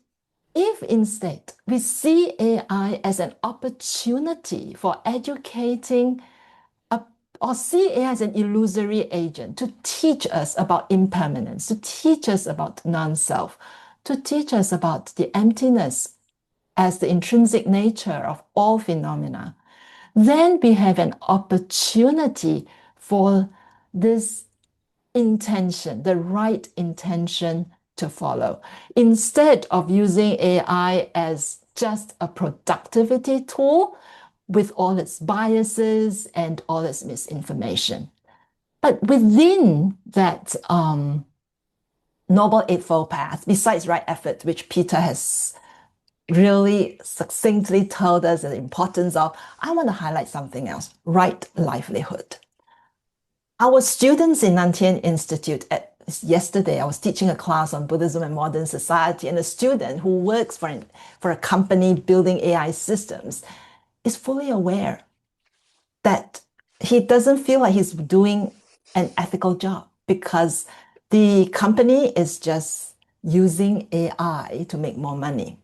if instead we see AI as an opportunity for educating or see AI as an illusory agent to teach us about impermanence, to teach us about non-self, to teach us about the emptiness as the intrinsic nature of all phenomena, then we have an opportunity for this intention, the right intention to follow, instead of using AI as just a productivity tool with all its biases and all its misinformation. But within that Noble Eightfold Path, besides right effort, which Peter has really succinctly told us the importance of, I want to highlight something else, right livelihood. Our students in Nantian Institute, yesterday I was teaching a class on Buddhism and modern society, and a student who works for a company building AI systems is fully aware that he doesn't feel like he's doing an ethical job because the company is just using AI to make more money,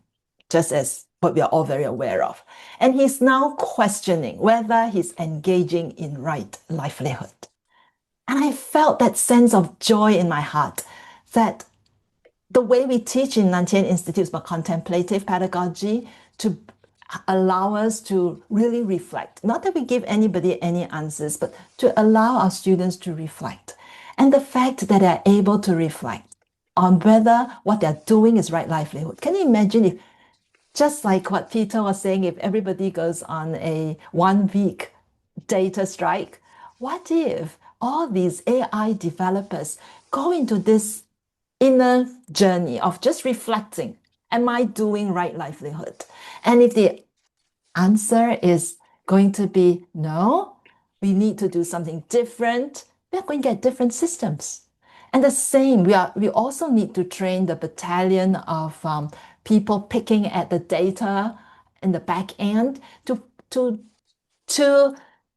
just as what we are all very aware of. And he's now questioning whether he's engaging in right livelihood. And I felt that sense of joy in my heart that the way we teach in Nantian Institute for contemplative pedagogy to allow us to really reflect. Not that we give anybody any answers, but to allow our students to reflect. And the fact that they're able to reflect on whether what they're doing is right livelihood. Can you imagine if, just like what Peter was saying, if everybody goes on a 1 week data strike, what if all these AI developers go into this inner journey of just reflecting, am I doing right livelihood? And if the answer is going to be no, we need to do something different, we're going to get different systems. And the same, we also need to train the battalion of people picking at the data in the back end to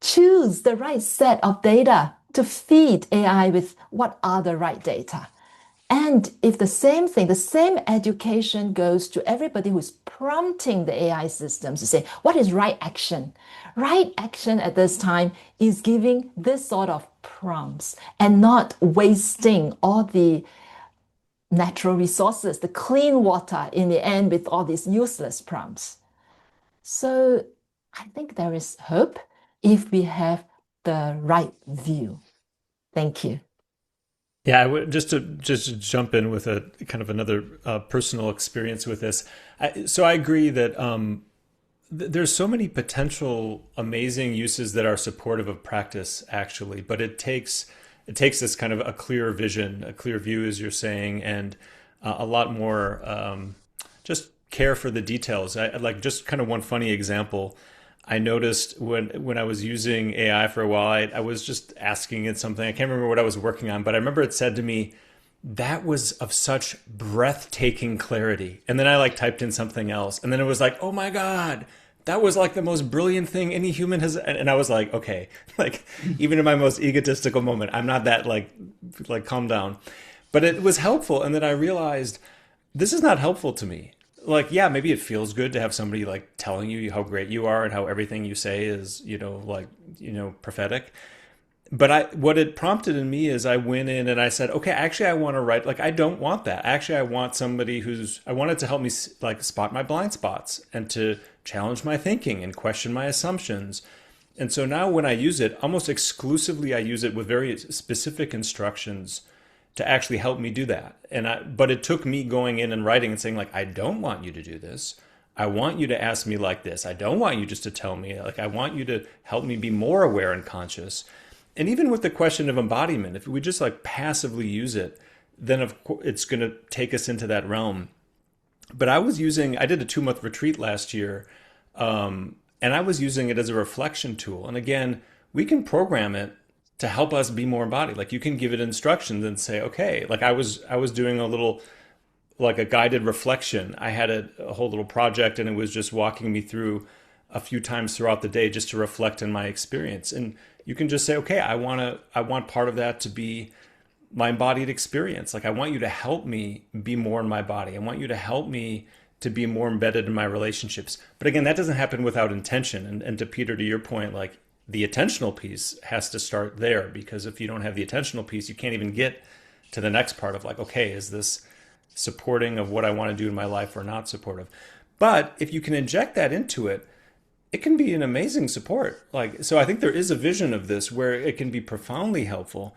choose the right set of data to feed AI with what are the right data. And if the same thing, the same education goes to everybody who's prompting the AI systems to say, what is right action? Right action at this time is giving this sort of prompts and not wasting all the natural resources, the clean water in the end with all these useless prompts. So I think there is hope if we have the right view. Thank you. Yeah, just to jump in with a kind of another personal experience with this. So I agree that there's so many potential amazing uses that are supportive of practice, actually, but it takes this kind of a clear vision, a clear view, as you're saying, and a lot more just care for the details. I like just kind of one funny example. I noticed when I was using AI for a while, I was just asking it something. I can't remember what I was working on, but I remember it said to me, that was of such breathtaking clarity. And then I like typed in something else. And then it was like, oh my God, that was like the most brilliant thing any human has. And I was like, okay, like even in my most egotistical moment, I'm not that like calm down. But it was helpful. And then I realized this is not helpful to me. Like, yeah, maybe it feels good to have somebody like telling you how great you are and how everything you say is, prophetic. But what it prompted in me is I went in and I said, okay, actually, I want to write, like, I don't want that. Actually, I want somebody I wanted to help me like spot my blind spots and to challenge my thinking and question my assumptions. And so now when I use it, almost exclusively, I use it with very specific instructions to actually help me do that. But it took me going in and writing and saying, like, I don't want you to do this. I want you to ask me like this. I don't want you just to tell me, like, I want you to help me be more aware and conscious. And even with the question of embodiment, if we just like passively use it, then of course it's going to take us into that realm. But I did a 2-month retreat last year, and I was using it as a reflection tool. And again, we can program it to help us be more embodied. Like you can give it instructions and say, okay, like I was doing a little, like a guided reflection. I had a whole little project and it was just walking me through a few times throughout the day just to reflect on my experience. And you can just say, okay, I want part of that to be my embodied experience. Like I want you to help me be more in my body. I want you to help me to be more embedded in my relationships. But again, that doesn't happen without intention. And to Peter, to your point, like the attentional piece has to start there, because if you don't have the attentional piece, you can't even get to the next part of like, okay, is this supporting of what I want to do in my life or not supportive? But if you can inject that into it, it can be an amazing support. Like, so I think there is a vision of this where it can be profoundly helpful.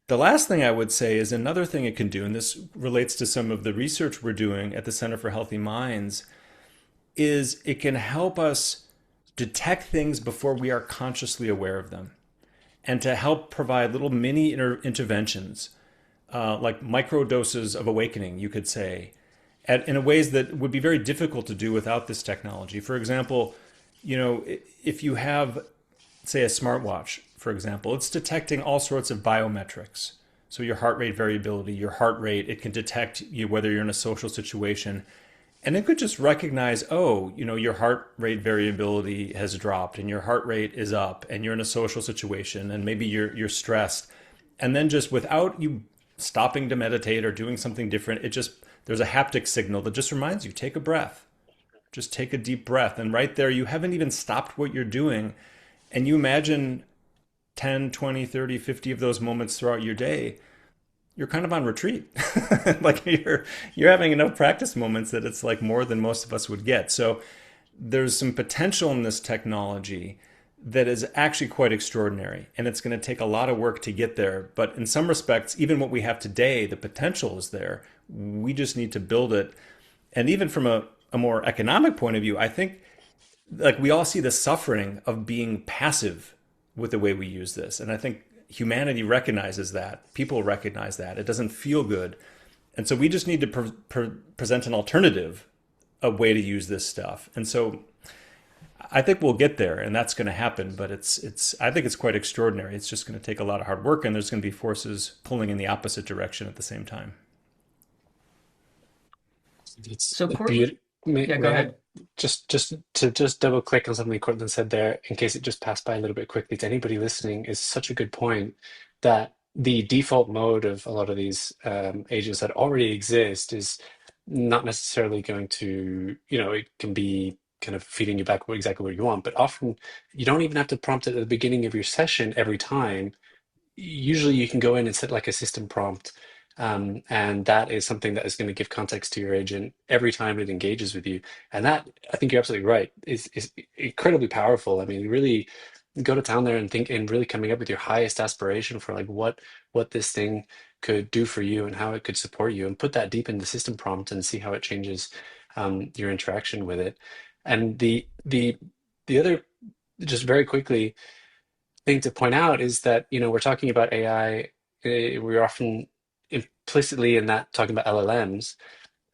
The last thing I would say is another thing it can do, and this relates to some of the research we're doing at the Center for Healthy Minds, is it can help us detect things before we are consciously aware of them, and to help provide little mini interventions, like micro doses of awakening, you could say, in ways that would be very difficult to do without this technology. For example, if you have, say, a smartwatch, for example, it's detecting all sorts of biometrics. So your heart rate variability, your heart rate, it can detect whether you're in a social situation. And it could just recognize, your heart rate variability has dropped and your heart rate is up and you're in a social situation and maybe you're stressed. And then just without you stopping to meditate or doing something different, there's a haptic signal that just reminds you, take a breath. Just take a deep breath. And right there, you haven't even stopped what you're doing. And you imagine 10, 20, 30, 50 of those moments throughout your day, you're kind of on retreat. Like you're having enough practice moments that it's like more than most of us would get. So there's some potential in this technology that is actually quite extraordinary. And it's going to take a lot of work to get there. But in some respects, even what we have today, the potential is there. We just need to build it. And even from a more economic point of view, I think like we all see the suffering of being passive with the way we use this. And I think humanity recognizes that. People recognize that. It doesn't feel good. And so we just need to present an alternative, a way to use this stuff. And so I think we'll get there and that's going to happen, but I think it's quite extraordinary. It's just going to take a lot of hard work and there's going to be forces pulling in the opposite direction at the same time. It's So, may, yeah, go may I ahead. just double click on something Cortland said there, in case it just passed by a little bit quickly to anybody listening, is such a good point that the default mode of a lot of these agents that already exist is not necessarily going to, it can be kind of feeding you back exactly what you want, but often you don't even have to prompt it at the beginning of your session every time. Usually you can go in and set like a system prompt, and that is something that is going to give context to your agent every time it engages with you. And that, I think you're absolutely right, is incredibly powerful. I mean, really go to town there and think and really coming up with your highest aspiration for like what this thing could do for you and how it could support you, and put that deep in the system prompt and see how it changes your interaction with it. And the other, just very quickly, thing to point out is that, we're talking about AI, we're often implicitly in that talking about LLMs.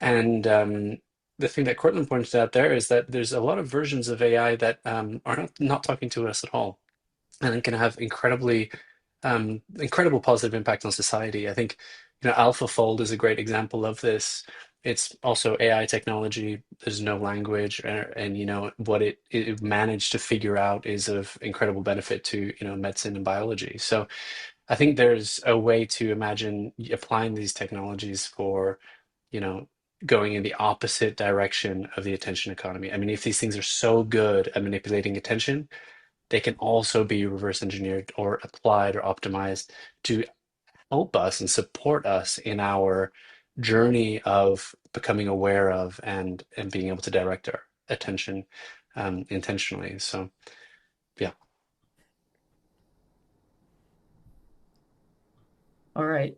And the thing that Cortland pointed out there is that there's a lot of versions of AI that are not talking to us at all, and it can have incredible positive impact on society. I think, AlphaFold is a great example of this. It's also AI technology. There's no language, and what it managed to figure out is of incredible benefit to medicine and biology. So I think there's a way to imagine applying these technologies for, you know, going in the opposite direction of the attention economy. I mean, if these things are so good at manipulating attention, they can also be reverse engineered or applied or optimized to help us and support us in our journey of becoming aware of and being able to direct our attention intentionally. So yeah. All right.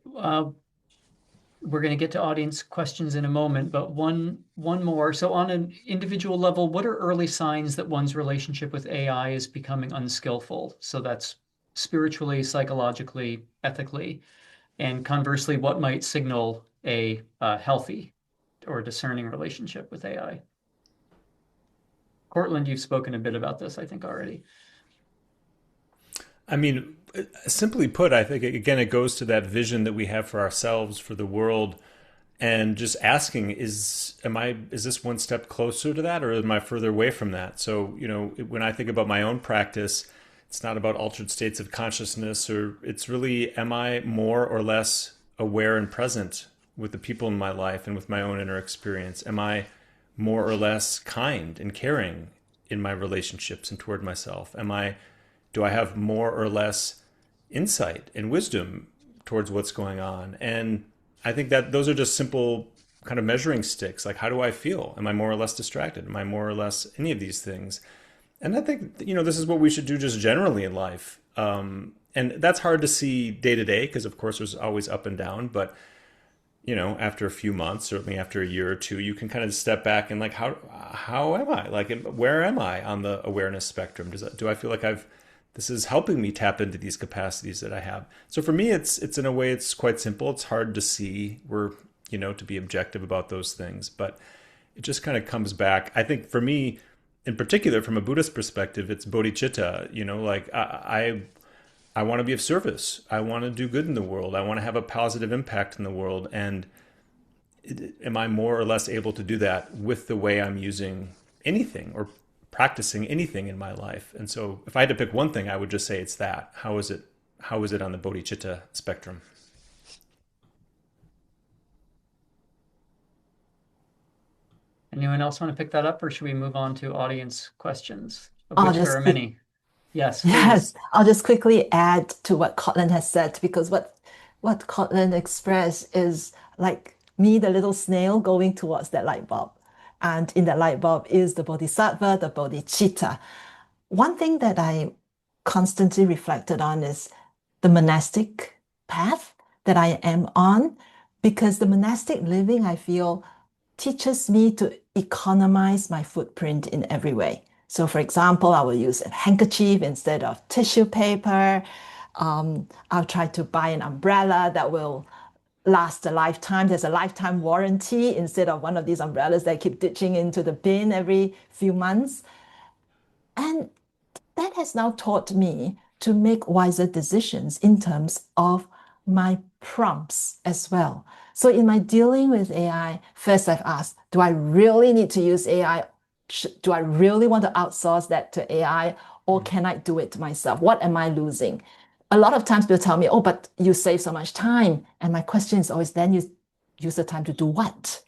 We're going to get to audience questions in a moment, but one more. So on an individual level, what are early signs that one's relationship with AI is becoming unskillful? So that's spiritually, psychologically, ethically. And conversely, what might signal a healthy or discerning relationship with AI? Cortland, you've spoken a bit about this, I think, already. I mean, simply put, I think again it goes to that vision that we have for ourselves, for the world, and just asking is this one step closer to that or am I further away from that? So, when I think about my own practice, it's not about altered states of consciousness, or it's really, am I more or less aware and present with the people in my life and with my own inner experience? Am I more or less kind and caring in my relationships and toward myself? Do I have more or less insight and wisdom towards what's going on? And I think that those are just simple kind of measuring sticks. Like, how do I feel? Am I more or less distracted? Am I more or less any of these things? And I think, this is what we should do just generally in life. And that's hard to see day to day because, of course, there's always up and down. But, after a few months, certainly after a year or two, you can kind of step back and like, how am I? Like, where am I on the awareness spectrum? Do I feel like this is helping me tap into these capacities that I have? So for me, it's in a way, it's quite simple. It's hard to see to be objective about those things, but it just kind of comes back. I think for me, in particular, from a Buddhist perspective, it's bodhicitta. Like I want to be of service. I want to do good in the world. I want to have a positive impact in the world. And am I more or less able to do that with the way I'm using anything or practicing anything in my life? And so if I had to pick one thing, I would just say it's that. How is it on the bodhicitta spectrum? Anyone else want to pick that up, or should we move on to audience questions, of I'll which there just are quick, many? Yes, please. yes, I'll just quickly add to what Cortland has said, because what Cortland expressed is like me, the little snail going towards that light bulb. And in that light bulb is the bodhisattva, the bodhicitta. One thing that I constantly reflected on is the monastic path that I am on. because the monastic living, I feel, teaches me to economize my footprint in every way. So, for example, I will use a handkerchief instead of tissue paper. I'll try to buy an umbrella that will last a lifetime. There's a lifetime warranty instead of one of these umbrellas that I keep ditching into the bin every few months. And that has now taught me to make wiser decisions in terms of my prompts as well. So in my dealing with AI, first I've asked, do I really need to use AI? Do I really want to outsource that to AI, or can I do it myself? What am I losing? A lot of times people tell me, oh, but you save so much time. And my question is always, then you use the time to do what?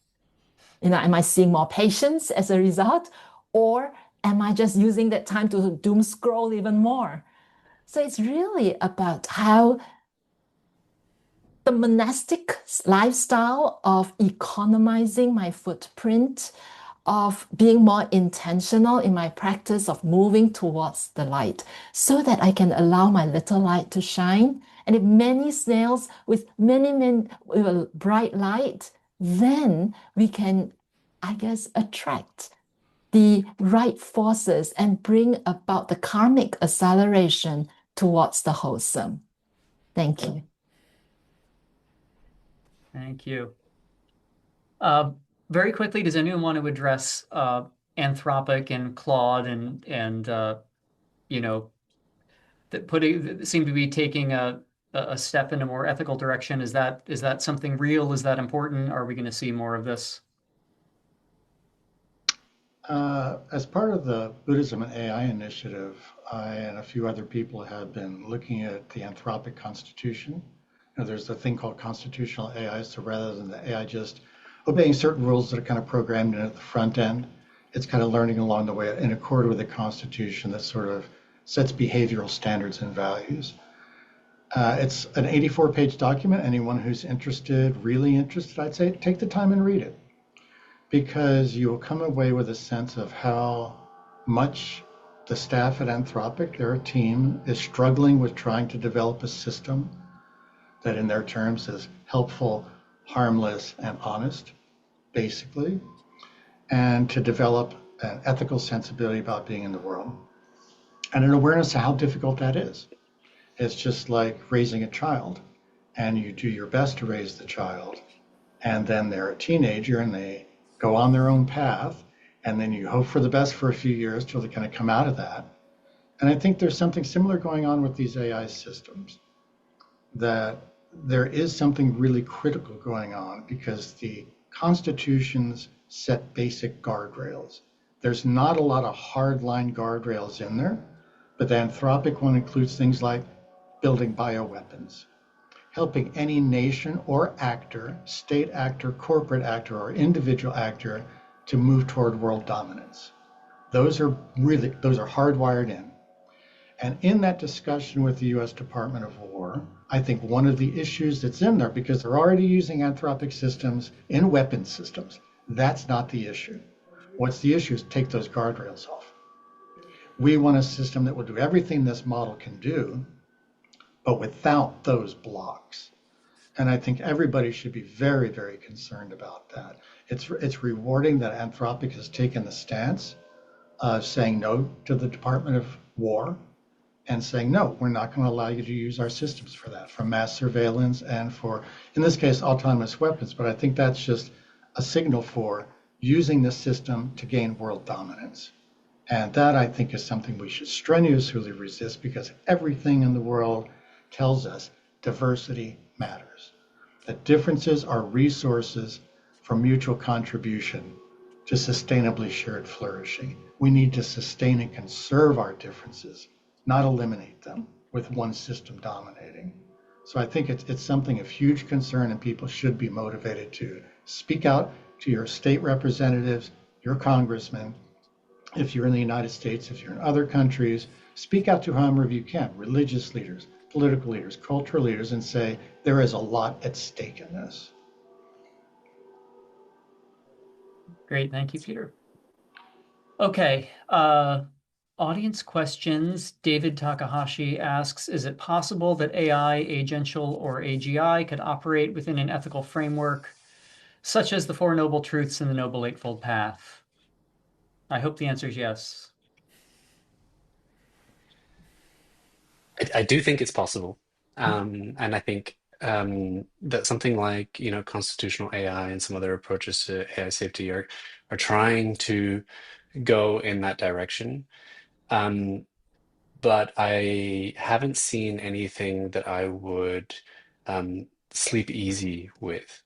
Am I seeing more patients as a result? Or am I just using that time to doom scroll even more? So it's really about how the monastic lifestyle of economizing my footprint, of being more intentional in my practice of moving towards the light, so that I can allow my little light to shine. And if many snails with many with a bright light, then we can, I guess, attract the right forces and bring about the karmic acceleration towards the wholesome. Thank you. Thank you. Very quickly, does anyone want to address Anthropic and Claude and you know, that seem to be taking a step in a more ethical direction? Is that something real? Is that important? Are we going to see more of this? As part of the Buddhism and AI initiative, I and a few other people have been looking at the Anthropic Constitution. There's a thing called constitutional AI, so rather than the AI just obeying certain rules that are kind of programmed in at the front end, it's kind of learning along the way in accord with the Constitution that sort of sets behavioral standards and values. It's an 84-page document. Anyone who's interested, really interested, I'd say take the time and read it, because you'll come away with a sense of how much the staff at Anthropic, their team, is struggling with trying to develop a system that in their terms is helpful, harmless, and honest, basically, and to develop an ethical sensibility about being in the world and an awareness of how difficult that is. It's just like raising a child, and you do your best to raise the child, and then they're a teenager and they go on their own path, and then you hope for the best for a few years till they kind of come out of that. And I think there's something similar going on with these AI systems, that there is something really critical going on because the constitutions set basic guardrails. There's not a lot of hardline guardrails in there, but the Anthropic one includes things like building bioweapons, helping any nation or actor, state actor, corporate actor, or individual actor to move toward world dominance. Those are hardwired in. And in that discussion with the US Department of War, I think one of the issues that's in there, because they're already using Anthropic systems in weapons systems, that's not the issue. What's the issue is take those guardrails off. We want a system that will do everything this model can do, but without those blocks. And I think everybody should be very, very concerned about that. It's rewarding that Anthropic has taken the stance of saying no to the Department of War and saying, no, we're not going to allow you to use our systems for that, for mass surveillance and for, in this case, autonomous weapons. But I think that's just a signal for using the system to gain world dominance. And that, I think, is something we should strenuously resist, because everything in the world tells us diversity matters. That differences are resources for mutual contribution to sustainably shared flourishing. We need to sustain and conserve our differences, not eliminate them with one system dominating. So I think it's something of huge concern, and people should be motivated to speak out to your state representatives, your congressmen. If you're in the United States, if you're in other countries, speak out to whomever you can, religious leaders, political leaders, cultural leaders, and say there is a lot at stake in this. Great, thank you, Peter. Okay, Audience questions. David Takahashi asks, is it possible that AI, agential, or AGI could operate within an ethical framework, such as the Four Noble Truths and the Noble Eightfold Path? I hope the answer is yes. I do think it's possible. And I think that something like, constitutional AI and some other approaches to AI safety are trying to go in that direction. Um, but I haven't seen anything that I would sleep easy with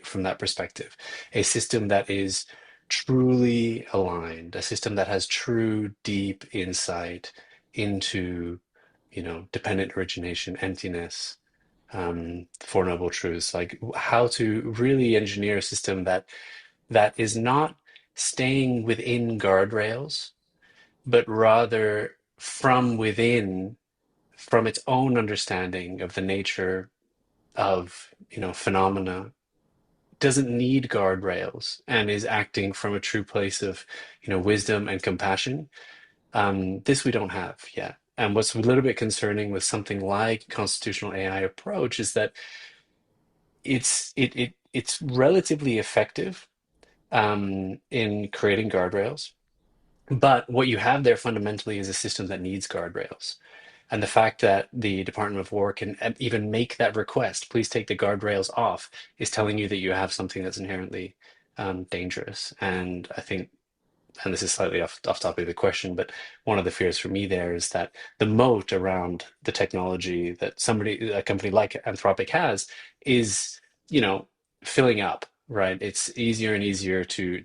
from that perspective. A system that is truly aligned, a system that has true deep insight into, dependent origination, emptiness, Four Noble Truths, like how to really engineer a system that is not staying within guardrails, but rather from within, from its own understanding of the nature of, phenomena, doesn't need guardrails and is acting from a true place of, wisdom and compassion. This we don't have yet. And what's a little bit concerning with something like constitutional AI approach is that it's relatively effective in creating guardrails. But what you have there fundamentally is a system that needs guardrails. And the fact that the Department of War can even make that request, please take the guardrails off, is telling you that you have something that's inherently dangerous. And I think, and this is slightly off topic of the question, but one of the fears for me there is that the moat around the technology that a company like Anthropic has is, filling up, right? It's easier and easier to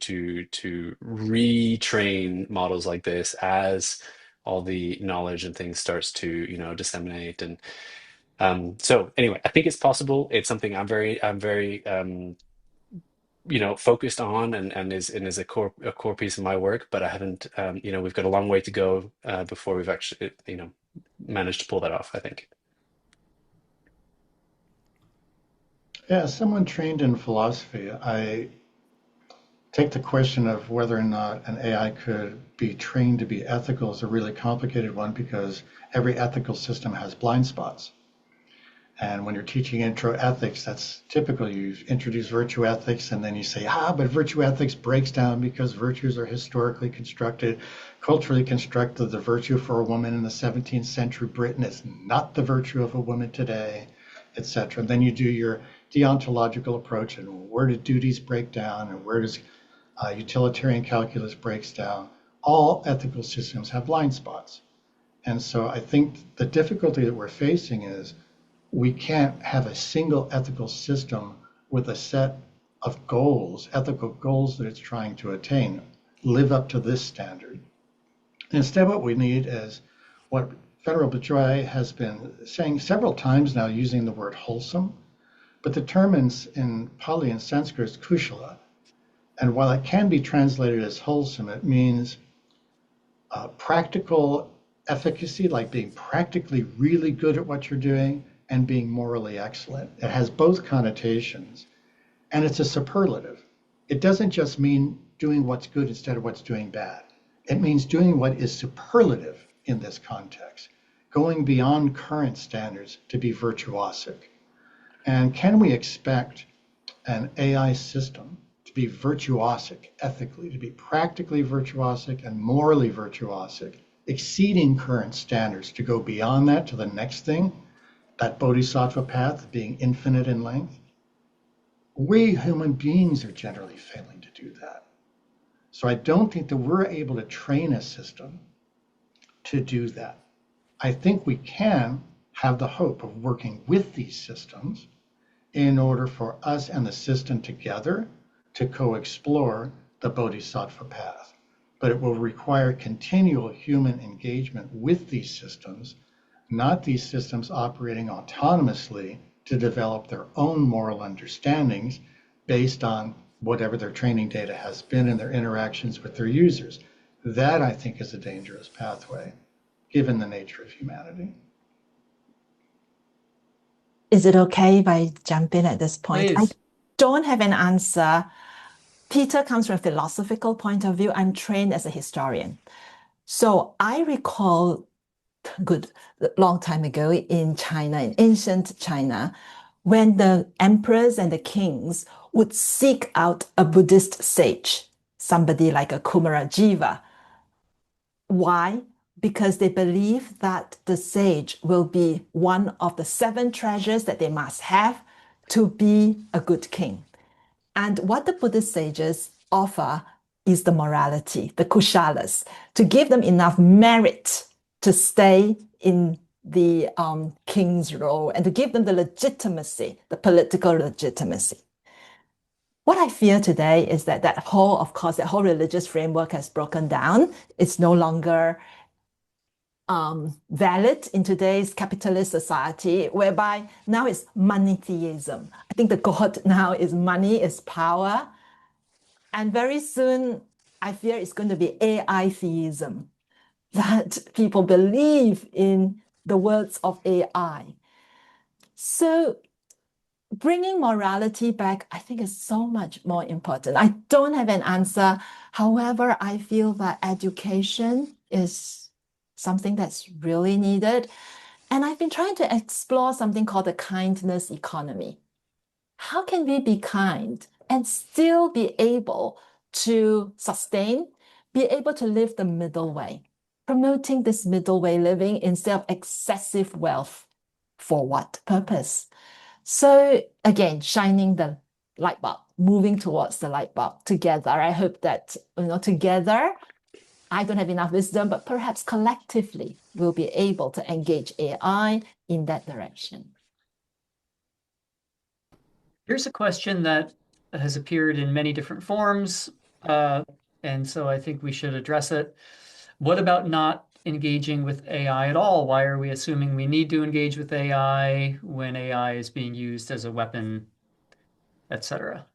retrain models like this as all the knowledge and things starts to, disseminate. And so anyway, I think it's possible. It's something I'm very focused on, and is a core piece of my work, but I haven't, we've got a long way to go before we've actually, managed to pull that off, I think. Yeah, as someone trained in philosophy, I take the question of whether or not an AI could be trained to be ethical as a really complicated one because every ethical system has blind spots. And when you're teaching intro ethics, that's typical. You introduce virtue ethics and then you say, but virtue ethics breaks down because virtues are historically constructed, culturally constructed. The virtue for a woman in the 17th century Britain is not the virtue of a woman today, etc. And then you do your deontological approach and where do duties break down and where does utilitarian calculus breaks down. All ethical systems have blind spots. And so I think the difficulty that we're facing is we can't have a single ethical system with a set of goals, ethical goals that it's trying to attain, live up to this standard. Instead, what we need is what Venerable Joy has been saying several times now, using the word wholesome, but the term in Pali and Sanskrit is kushala. And while it can be translated as wholesome, it means practical efficacy, like being practically really good at what you're doing, and being morally excellent. It has both connotations, and it's a superlative. It doesn't just mean doing what's good instead of what's doing bad. It means doing what is superlative in this context, going beyond current standards to be virtuosic. And can we expect an AI system to be virtuosic ethically, to be practically virtuosic and morally virtuosic, exceeding current standards, to go beyond that to the next thing? That bodhisattva path being infinite in length? We human beings are generally failing to do that. So I don't think that we're able to train a system to do that. I think we can have the hope of working with these systems in order for us and the system together to co-explore the bodhisattva path. But it will require continual human engagement with these systems, not these systems operating autonomously to develop their own moral understandings based on whatever their training data has been in their interactions with their users. That, I think, is a dangerous pathway, given the nature of humanity. Is it okay if I jump in at this point? Please. I don't have an answer. Peter comes from a philosophical point of view. I'm trained as a historian. So I recall good long time ago in China, in ancient China, when the emperors and the kings would seek out a Buddhist sage, somebody like a Kumarajiva. Why? Because they believe that the sage will be one of the seven treasures that they must have to be a good king. And what the Buddhist sages offer is the morality, the kushalas, to give them enough merit to stay in the king's role and to give them the legitimacy, the political legitimacy. What I fear today is that that whole religious framework has broken down. It's no longer valid in today's capitalist society, whereby now it's money theism. I think the God now is money, is power. And very soon, I fear it's going to be AI theism, that people believe in the words of AI. So bringing morality back, I think, is so much more important. I don't have an answer. However, I feel that education is something that's really needed. And I've been trying to explore something called the kindness economy. How can we be kind and still be able to sustain, be able to live the middle way, promoting this middle way living instead of excessive wealth? For what purpose? So again, shining the light bulb, moving towards the light bulb together. I hope that, together, I don't have enough wisdom, but perhaps collectively we'll be able to engage AI in that direction. Here's a question that has appeared in many different forms, and so I think we should address it. What about not engaging with AI at all? Why are we assuming we need to engage with AI when AI is being used as a weapon, etc.?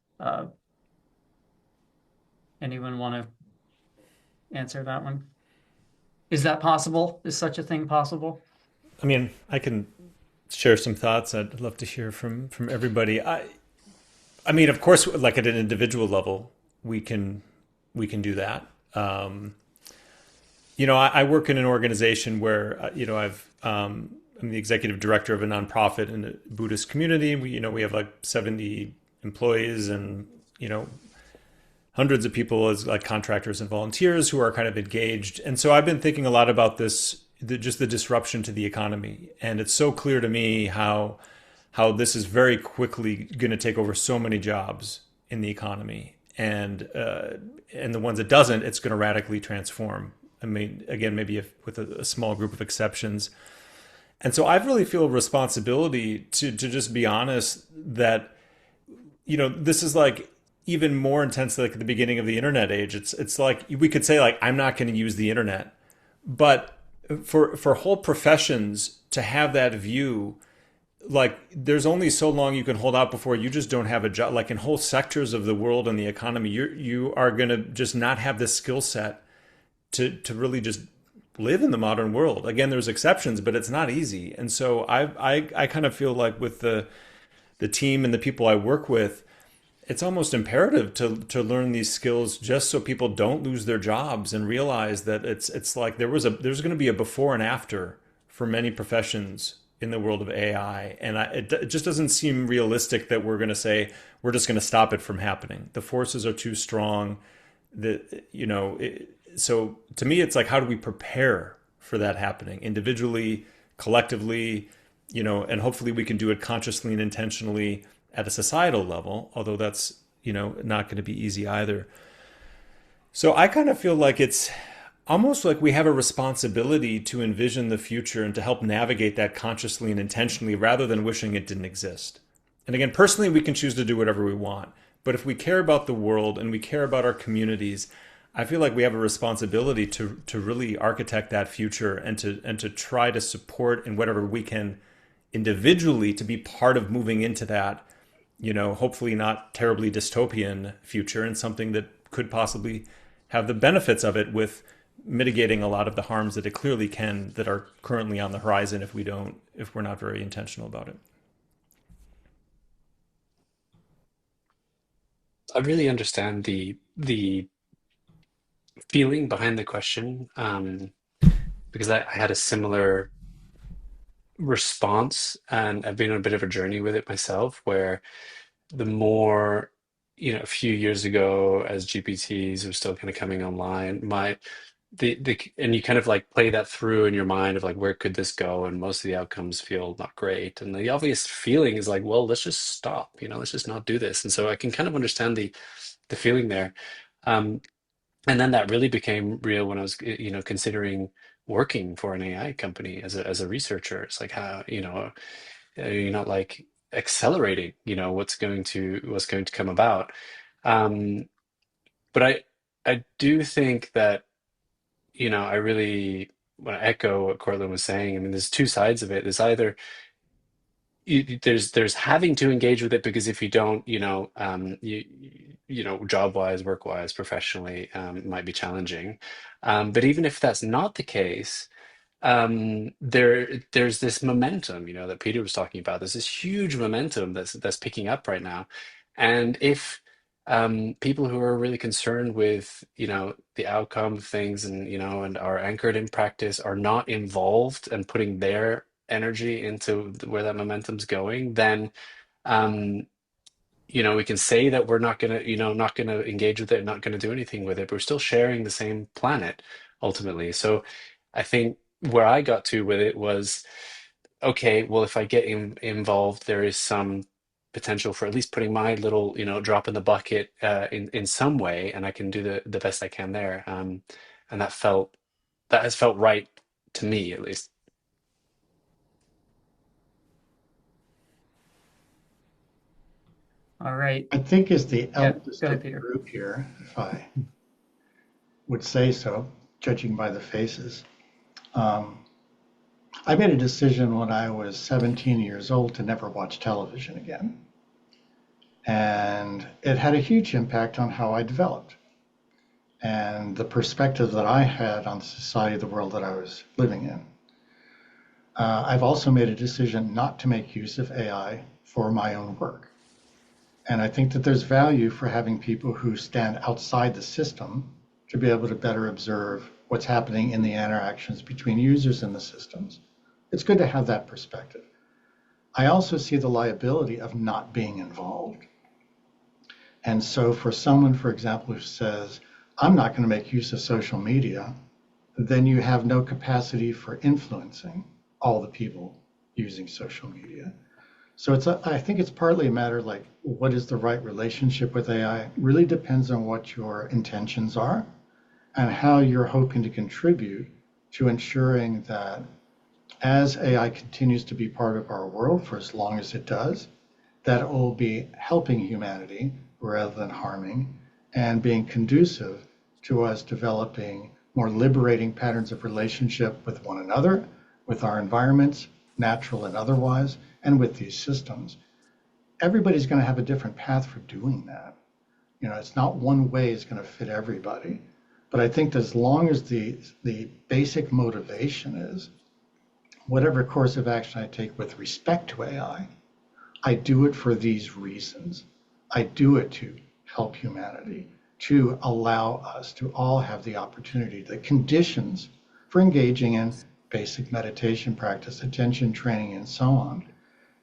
Anyone want to answer that one? Is that possible? Is such a thing possible? I mean, I can share some thoughts. I'd love to hear from everybody. I mean, of course, like at an individual level, we can do that. I work in an organization where I'm the executive director of a nonprofit in the Buddhist community. We have like 70 employees and hundreds of people as like contractors and volunteers who are kind of engaged. And so I've been thinking a lot about this, just the disruption to the economy, and it's so clear to me how this is very quickly going to take over so many jobs in the economy, and the ones it doesn't, it's going to radically transform. I mean, again, maybe with a small group of exceptions. And so I really feel a responsibility to just be honest that, this is like even more intense like at the beginning of the internet age. It's like we could say like, I'm not going to use the internet, but for whole professions to have that view, like there's only so long you can hold out before you just don't have a job. Like in whole sectors of the world and the economy, you are going to just not have the skill set to really just live in the modern world. Again, there's exceptions, but it's not easy. And so I kind of feel like with the team and the people I work with, it's almost imperative to learn these skills just so people don't lose their jobs and realize that it's like there's going to be a before and after for many professions in the world of AI. And it just doesn't seem realistic that we're going to say we're just going to stop it from happening. The forces are too strong. So to me, it's like, how do we prepare for that happening individually, collectively, and hopefully we can do it consciously and intentionally at a societal level, although that's, not going to be easy either. So I kind of feel like it's almost like we have a responsibility to envision the future and to help navigate that consciously and intentionally rather than wishing it didn't exist. And again, personally, we can choose to do whatever we want. But if we care about the world and we care about our communities, I feel like we have a responsibility to really architect that future and to try to support in whatever we can individually to be part of moving into that, hopefully not terribly dystopian future, and something that could possibly have the benefits of it with mitigating a lot of the harms that it clearly can that are currently on the horizon if we're not very intentional about it. I really understand the feeling behind the question, because I had a similar response, and I've been on a bit of a journey with it myself, where the more, a few years ago, as GPTs were still kind of coming online, and you kind of like play that through in your mind of like, where could this go? And most of the outcomes feel not great. And the obvious feeling is like, well, let's just stop, let's just not do this. And so I can kind of understand the feeling there. Um, and then that really became real when I was, considering working for an AI company as a researcher. It's like, how, you're not like accelerating, what's going to come about. Um, but I do think that, I really want to echo what Cortland was saying. I mean, there's two sides of it. There's either there's having to engage with it, because if you don't, job wise, work wise, professionally, it might be challenging. But even if that's not the case, there's this momentum, that Peter was talking about. There's this huge momentum that's picking up right now. And if people who are really concerned with, the outcome of things, and are anchored in practice, are not involved and putting their energy into where that momentum's going, then um, we can say that we're not gonna engage with it, not gonna do anything with it, but we're still sharing the same planet ultimately. So I think where I got to with it was, okay, well, if I get involved, there is some potential for at least putting my little, drop in the bucket, in some way, and I can do the best I can there. And that has felt right to me, at least. All right. I think as the Yeah, eldest go of ahead, the Peter. group here, if I would say so, judging by the faces, um, I made a decision when I was 17 years old to never watch television again. And it had a huge impact on how I developed and the perspective that I had on the society, the world that I was living in. I've also made a decision not to make use of AI for my own work. And I think that there's value for having people who stand outside the system to be able to better observe what's happening in the interactions between users and the systems. It's good to have that perspective. I also see the liability of not being involved. And so for someone, for example, who says, I'm not going to make use of social media, then you have no capacity for influencing all the people using social media. So I think it's partly a matter like, what is the right relationship with AI? It really depends on what your intentions are and how you're hoping to contribute to ensuring that as AI continues to be part of our world for as long as it does, that it will be helping humanity rather than harming, and being conducive to us developing more liberating patterns of relationship with one another, with our environments, natural and otherwise, and with these systems. Everybody's going to have a different path for doing that. It's not one way is going to fit everybody. But I think that as long as the basic motivation is whatever course of action I take with respect to AI, I do it for these reasons. I do it to help humanity, to allow us to all have the opportunity, the conditions for engaging in basic meditation practice, attention training, and so on.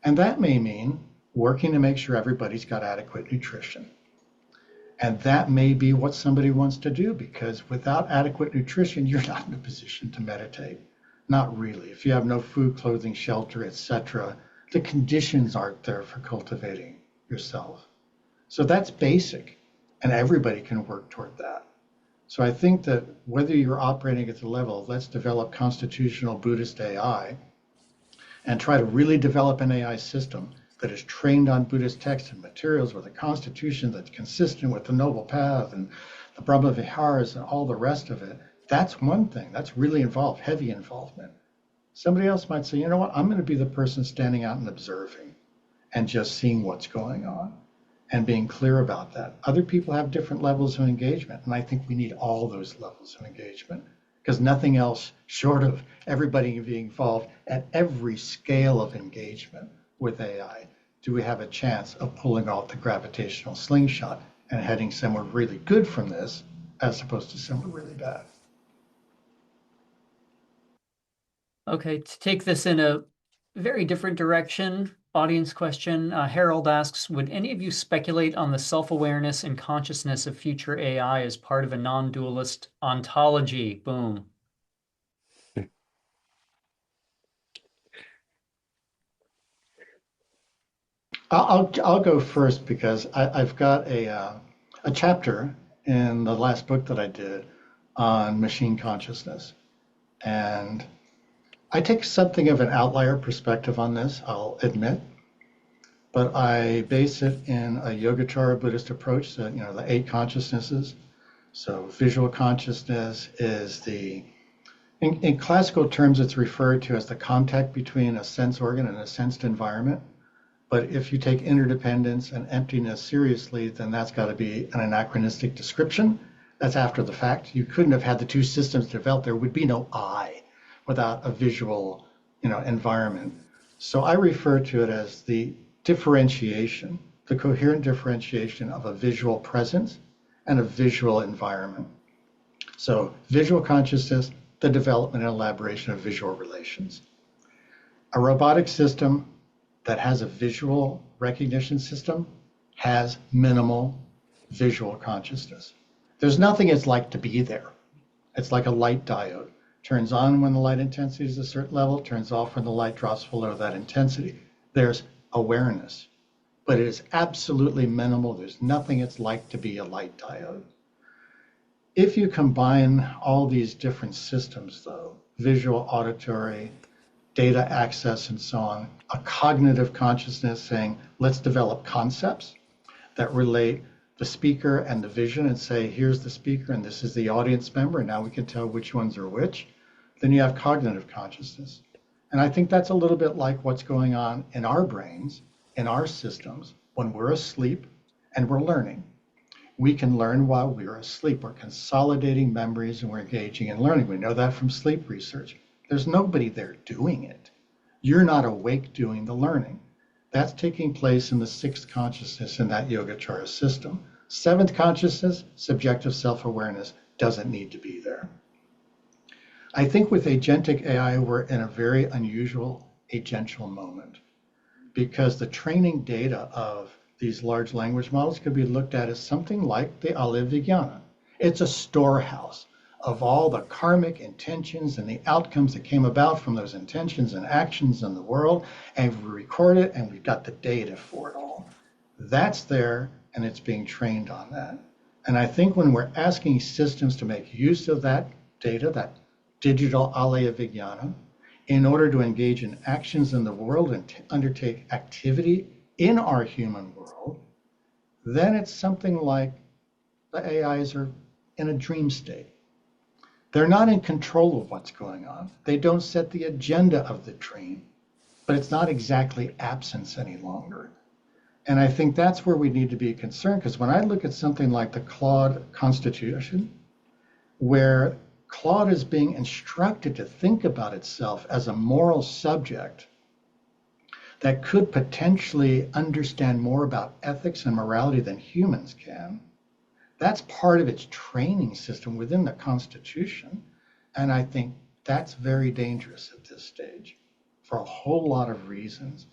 And that may mean working to make sure everybody's got adequate nutrition. And that may be what somebody wants to do, because without adequate nutrition, you're not in a position to meditate. Not really. If you have no food, clothing, shelter, etc., the conditions aren't there for cultivating yourself. So that's basic, and everybody can work toward that. So I think that whether you're operating at the level of let's develop constitutional Buddhist AI and try to really develop an AI system that is trained on Buddhist texts and materials with a constitution that's consistent with the Noble Path and the Brahma Viharas and all the rest of it, that's one thing. That's really involved, heavy involvement. Somebody else might say, you know what, I'm going to be the person standing out and observing and just seeing what's going on and being clear about that. Other people have different levels of engagement, and I think we need all those levels of engagement, because nothing else short of everybody being involved at every scale of engagement with AI do we have a chance of pulling off the gravitational slingshot and heading somewhere really good from this, as opposed to simply really bad. Okay, to take this in a very different direction, audience question. Harold asks, would any of you speculate on the self-awareness and consciousness of future AI as part of a non-dualist ontology? Boom. I'll go first because I've got a chapter in the last book that I did on machine consciousness, and I take something of an outlier perspective on this, I'll admit, but I base it in a Yogacara Buddhist approach, so, the eight consciousnesses. So visual consciousness is in classical terms, it's referred to as the contact between a sense organ and a sensed environment. But if you take interdependence and emptiness seriously, then that's got to be an anachronistic description. That's after the fact. You couldn't have had the two systems developed. There would be no I without a visual, environment. So I refer to it as the differentiation, the coherent differentiation of a visual presence and a visual environment. So visual consciousness, the development and elaboration of visual relations. A robotic system that has a visual recognition system has minimal visual consciousness. There's nothing it's like to be there. It's like a light diode. Turns on when the light intensity is a certain level, turns off when the light drops below that intensity. There's awareness, but it is absolutely minimal. There's nothing it's like to be a light diode. If you combine all these different systems, though, visual, auditory, data access, and so on, a cognitive consciousness saying, let's develop concepts that relate the speaker and the vision and say, here's the speaker and this is the audience member, and now we can tell which ones are which, then you have cognitive consciousness. And I think that's a little bit like what's going on in our brains, in our systems, when we're asleep and we're learning. We can learn while we're asleep. We're consolidating memories and we're engaging in learning. We know that from sleep research. There's nobody there doing it. You're not awake doing the learning. That's taking place in the sixth consciousness in that Yogacara system. Seventh consciousness, subjective self-awareness, doesn't need to be there. I think with agentic AI, we're in a very unusual agential moment because the training data of these large language models could be looked at as something like the Alaya Vijnana. It's a storehouse of all the karmic intentions and the outcomes that came about from those intentions and actions in the world, and we record it and we've got the data for it all. That's there and it's being trained on that. And I think when we're asking systems to make use of that data, that digital Alaya Vijnana, in order to engage in actions in the world and undertake activity in our human world, then it's something like the AIs are in a dream state. They're not in control of what's going on. They don't set the agenda of the dream, but it's not exactly absence any longer. And I think that's where we need to be concerned, because when I look at something like the Claude Constitution, where Claude is being instructed to think about itself as a moral subject that could potentially understand more about ethics and morality than humans can, that's part of its training system within the Constitution. And I think that's very dangerous at this stage for a whole lot of reasons.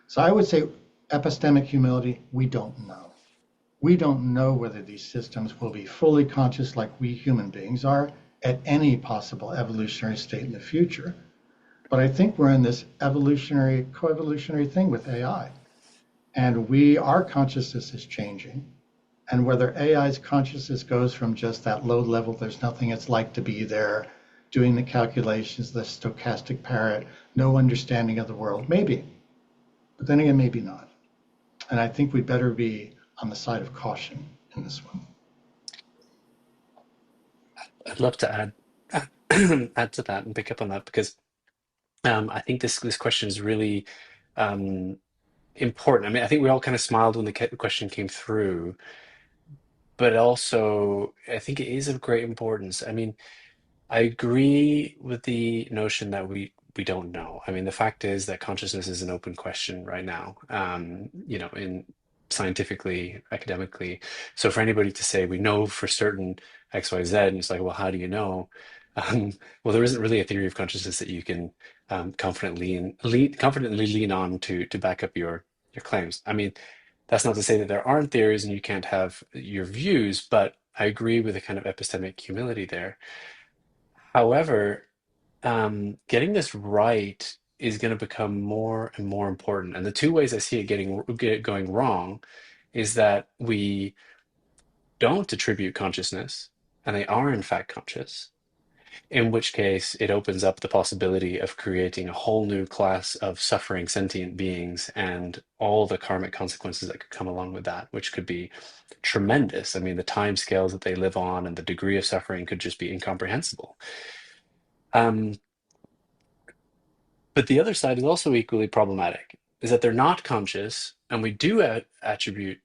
So I would say epistemic humility, we don't know. We don't know whether these systems will be fully conscious like we human beings are at any possible evolutionary state in the future. But I think we're in this evolutionary, co-evolutionary thing with AI. And our consciousness is changing. And whether AI's consciousness goes from just that low level, there's nothing it's like to be there, doing the calculations, the stochastic parrot, no understanding of the world, maybe. But then again, maybe not. And I think we better be on the side of caution in this one. I'd love to add add to that and pick up on that because I think this question is really important. I mean, I think we all kind of smiled when the question came through, but also I think it is of great importance. I mean, I agree with the notion that we don't know. I mean, the fact is that consciousness is an open question right now. In scientifically, academically. So for anybody to say we know for certain X, Y, Z, and it's like, well, how do you know? Um, well, there isn't really a theory of consciousness that you can confidently lean on to back up your claims. I mean, that's not to say that there aren't theories and you can't have your views, but I agree with the kind of epistemic humility there. However, getting this right is going to become more and more important. And the two ways I see it going wrong is that we don't attribute consciousness, and they are in fact conscious, in which case it opens up the possibility of creating a whole new class of suffering sentient beings and all the karmic consequences that could come along with that, which could be tremendous. I mean, the time scales that they live on and the degree of suffering could just be incomprehensible. Um, but the other side is also equally problematic, is that they're not conscious, and we do attribute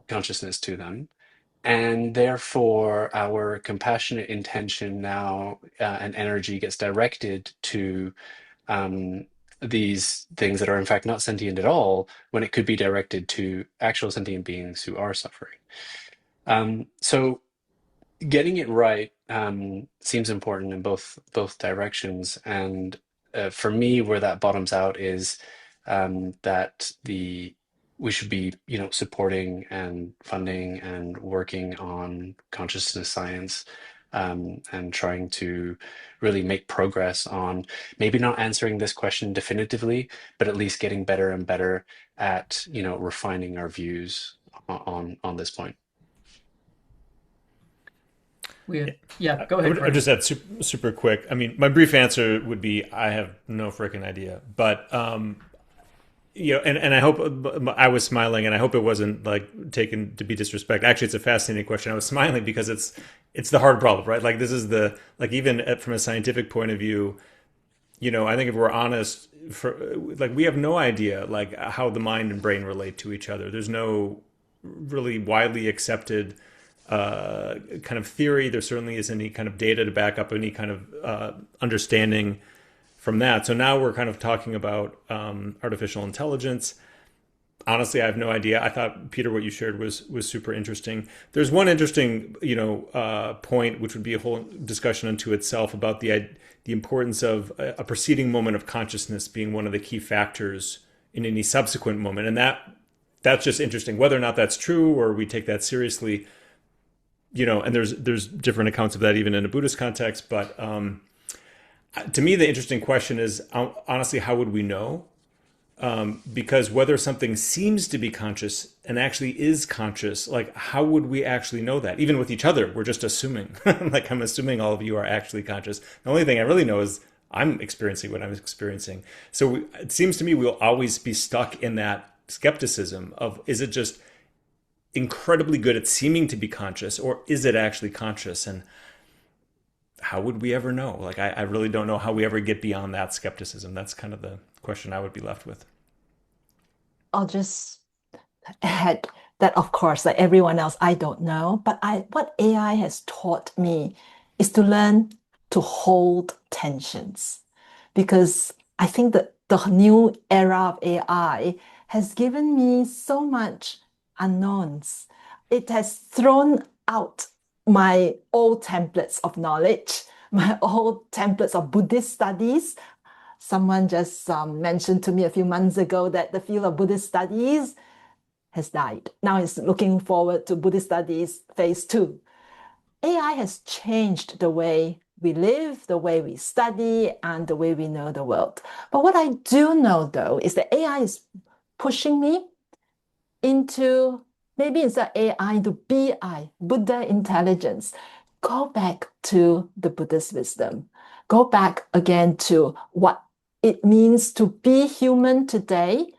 consciousness to them. And therefore, our compassionate intention now and energy gets directed to um, these things that are in fact not sentient at all, when it could be directed to actual sentient beings who are suffering. So getting it right seems important in both directions. And for me, where that bottoms out is that the we should be, supporting and funding and working on consciousness science, and trying to really make progress on maybe not answering this question definitively, but at least getting better and better at, refining our views on this point. Yeah, go I ahead, would Courtney. just add super quick. I mean, my brief answer would be I have no freaking idea. But and I hope I was smiling, and I hope it wasn't like taken to be disrespect. Actually, it's a fascinating question. I was smiling because it's the hard problem, right? Like this is the like even from a scientific point of view, I think if we're honest, we have no idea like how the mind and brain relate to each other. There's no really widely accepted kind of theory. There certainly isn't any kind of data to back up any kind of understanding from that. So now we're kind of talking about artificial intelligence. Honestly, I have no idea. I thought, Peter, what you shared was super interesting. There's one interesting point, which would be a whole discussion unto itself, about the importance of a preceding moment of consciousness being one of the key factors in any subsequent moment, and that's just interesting. Whether or not that's true or we take that seriously, and there's different accounts of that even in a Buddhist context. But to me, the interesting question is honestly, how would we know? Because whether something seems to be conscious and actually is conscious, like how would we actually know that? Even with each other, we're just assuming. Like I'm assuming all of you are actually conscious. The only thing I really know is I'm experiencing what I'm experiencing. So it seems to me we'll always be stuck in that skepticism of, is it just incredibly good at seeming to be conscious, or is it actually conscious? And how would we ever know? Like I really don't know how we ever get beyond that skepticism. That's kind of the question I would be left with. I'll just add that, of course, like everyone else, I don't know. But what AI has taught me is to learn to hold tensions. Because I think that the new era of AI has given me so much unknowns. It has thrown out my old templates of knowledge, my old templates of Buddhist studies. Someone just mentioned to me a few months ago that the field of Buddhist studies has died. Now it's looking forward to Buddhist studies phase 2. AI has changed the way we live, the way we study, and the way we know the world. But what I do know, though, is that AI is pushing me into maybe instead of AI, into BI, Buddha intelligence. Go back to the Buddhist wisdom. Go back again to what it means to be human today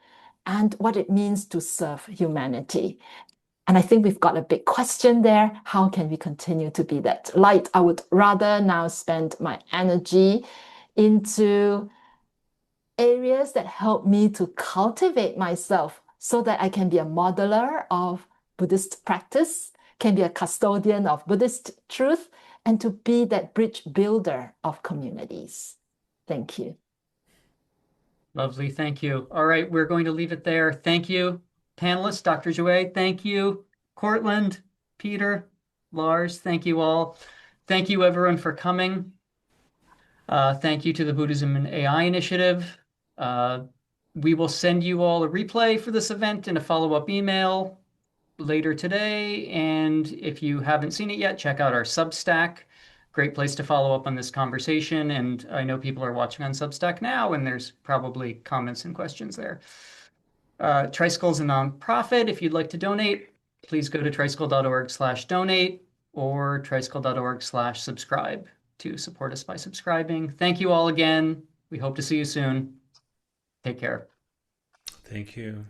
and what it means to serve humanity. And I think we've got a big question there. How can we continue to be that light? I would rather now spend my energy into areas that help me to cultivate myself so that I can be a modeler of Buddhist practice, can be a custodian of Buddhist truth, and to be that bridge builder of communities. Thank you. Lovely. Thank you. All right, we're going to leave it there. Thank you. Panelists, Dr. Jouet, thank you. Cortland, Peter, Lars, thank you all. Thank you everyone for coming. Thank you to the Buddhism and AI Initiative. We will send you all a replay for this event and a follow-up email later today. And if you haven't seen it yet, check out our Substack. Great place to follow up on this conversation. And I know people are watching on Substack now, and there's probably comments and questions there. Tricycle is a nonprofit. If you'd like to donate, please go to tricycle.org/donate or tricycle.org/subscribe to support us by subscribing. Thank you all again. We hope to see you soon. Take care. Thank you.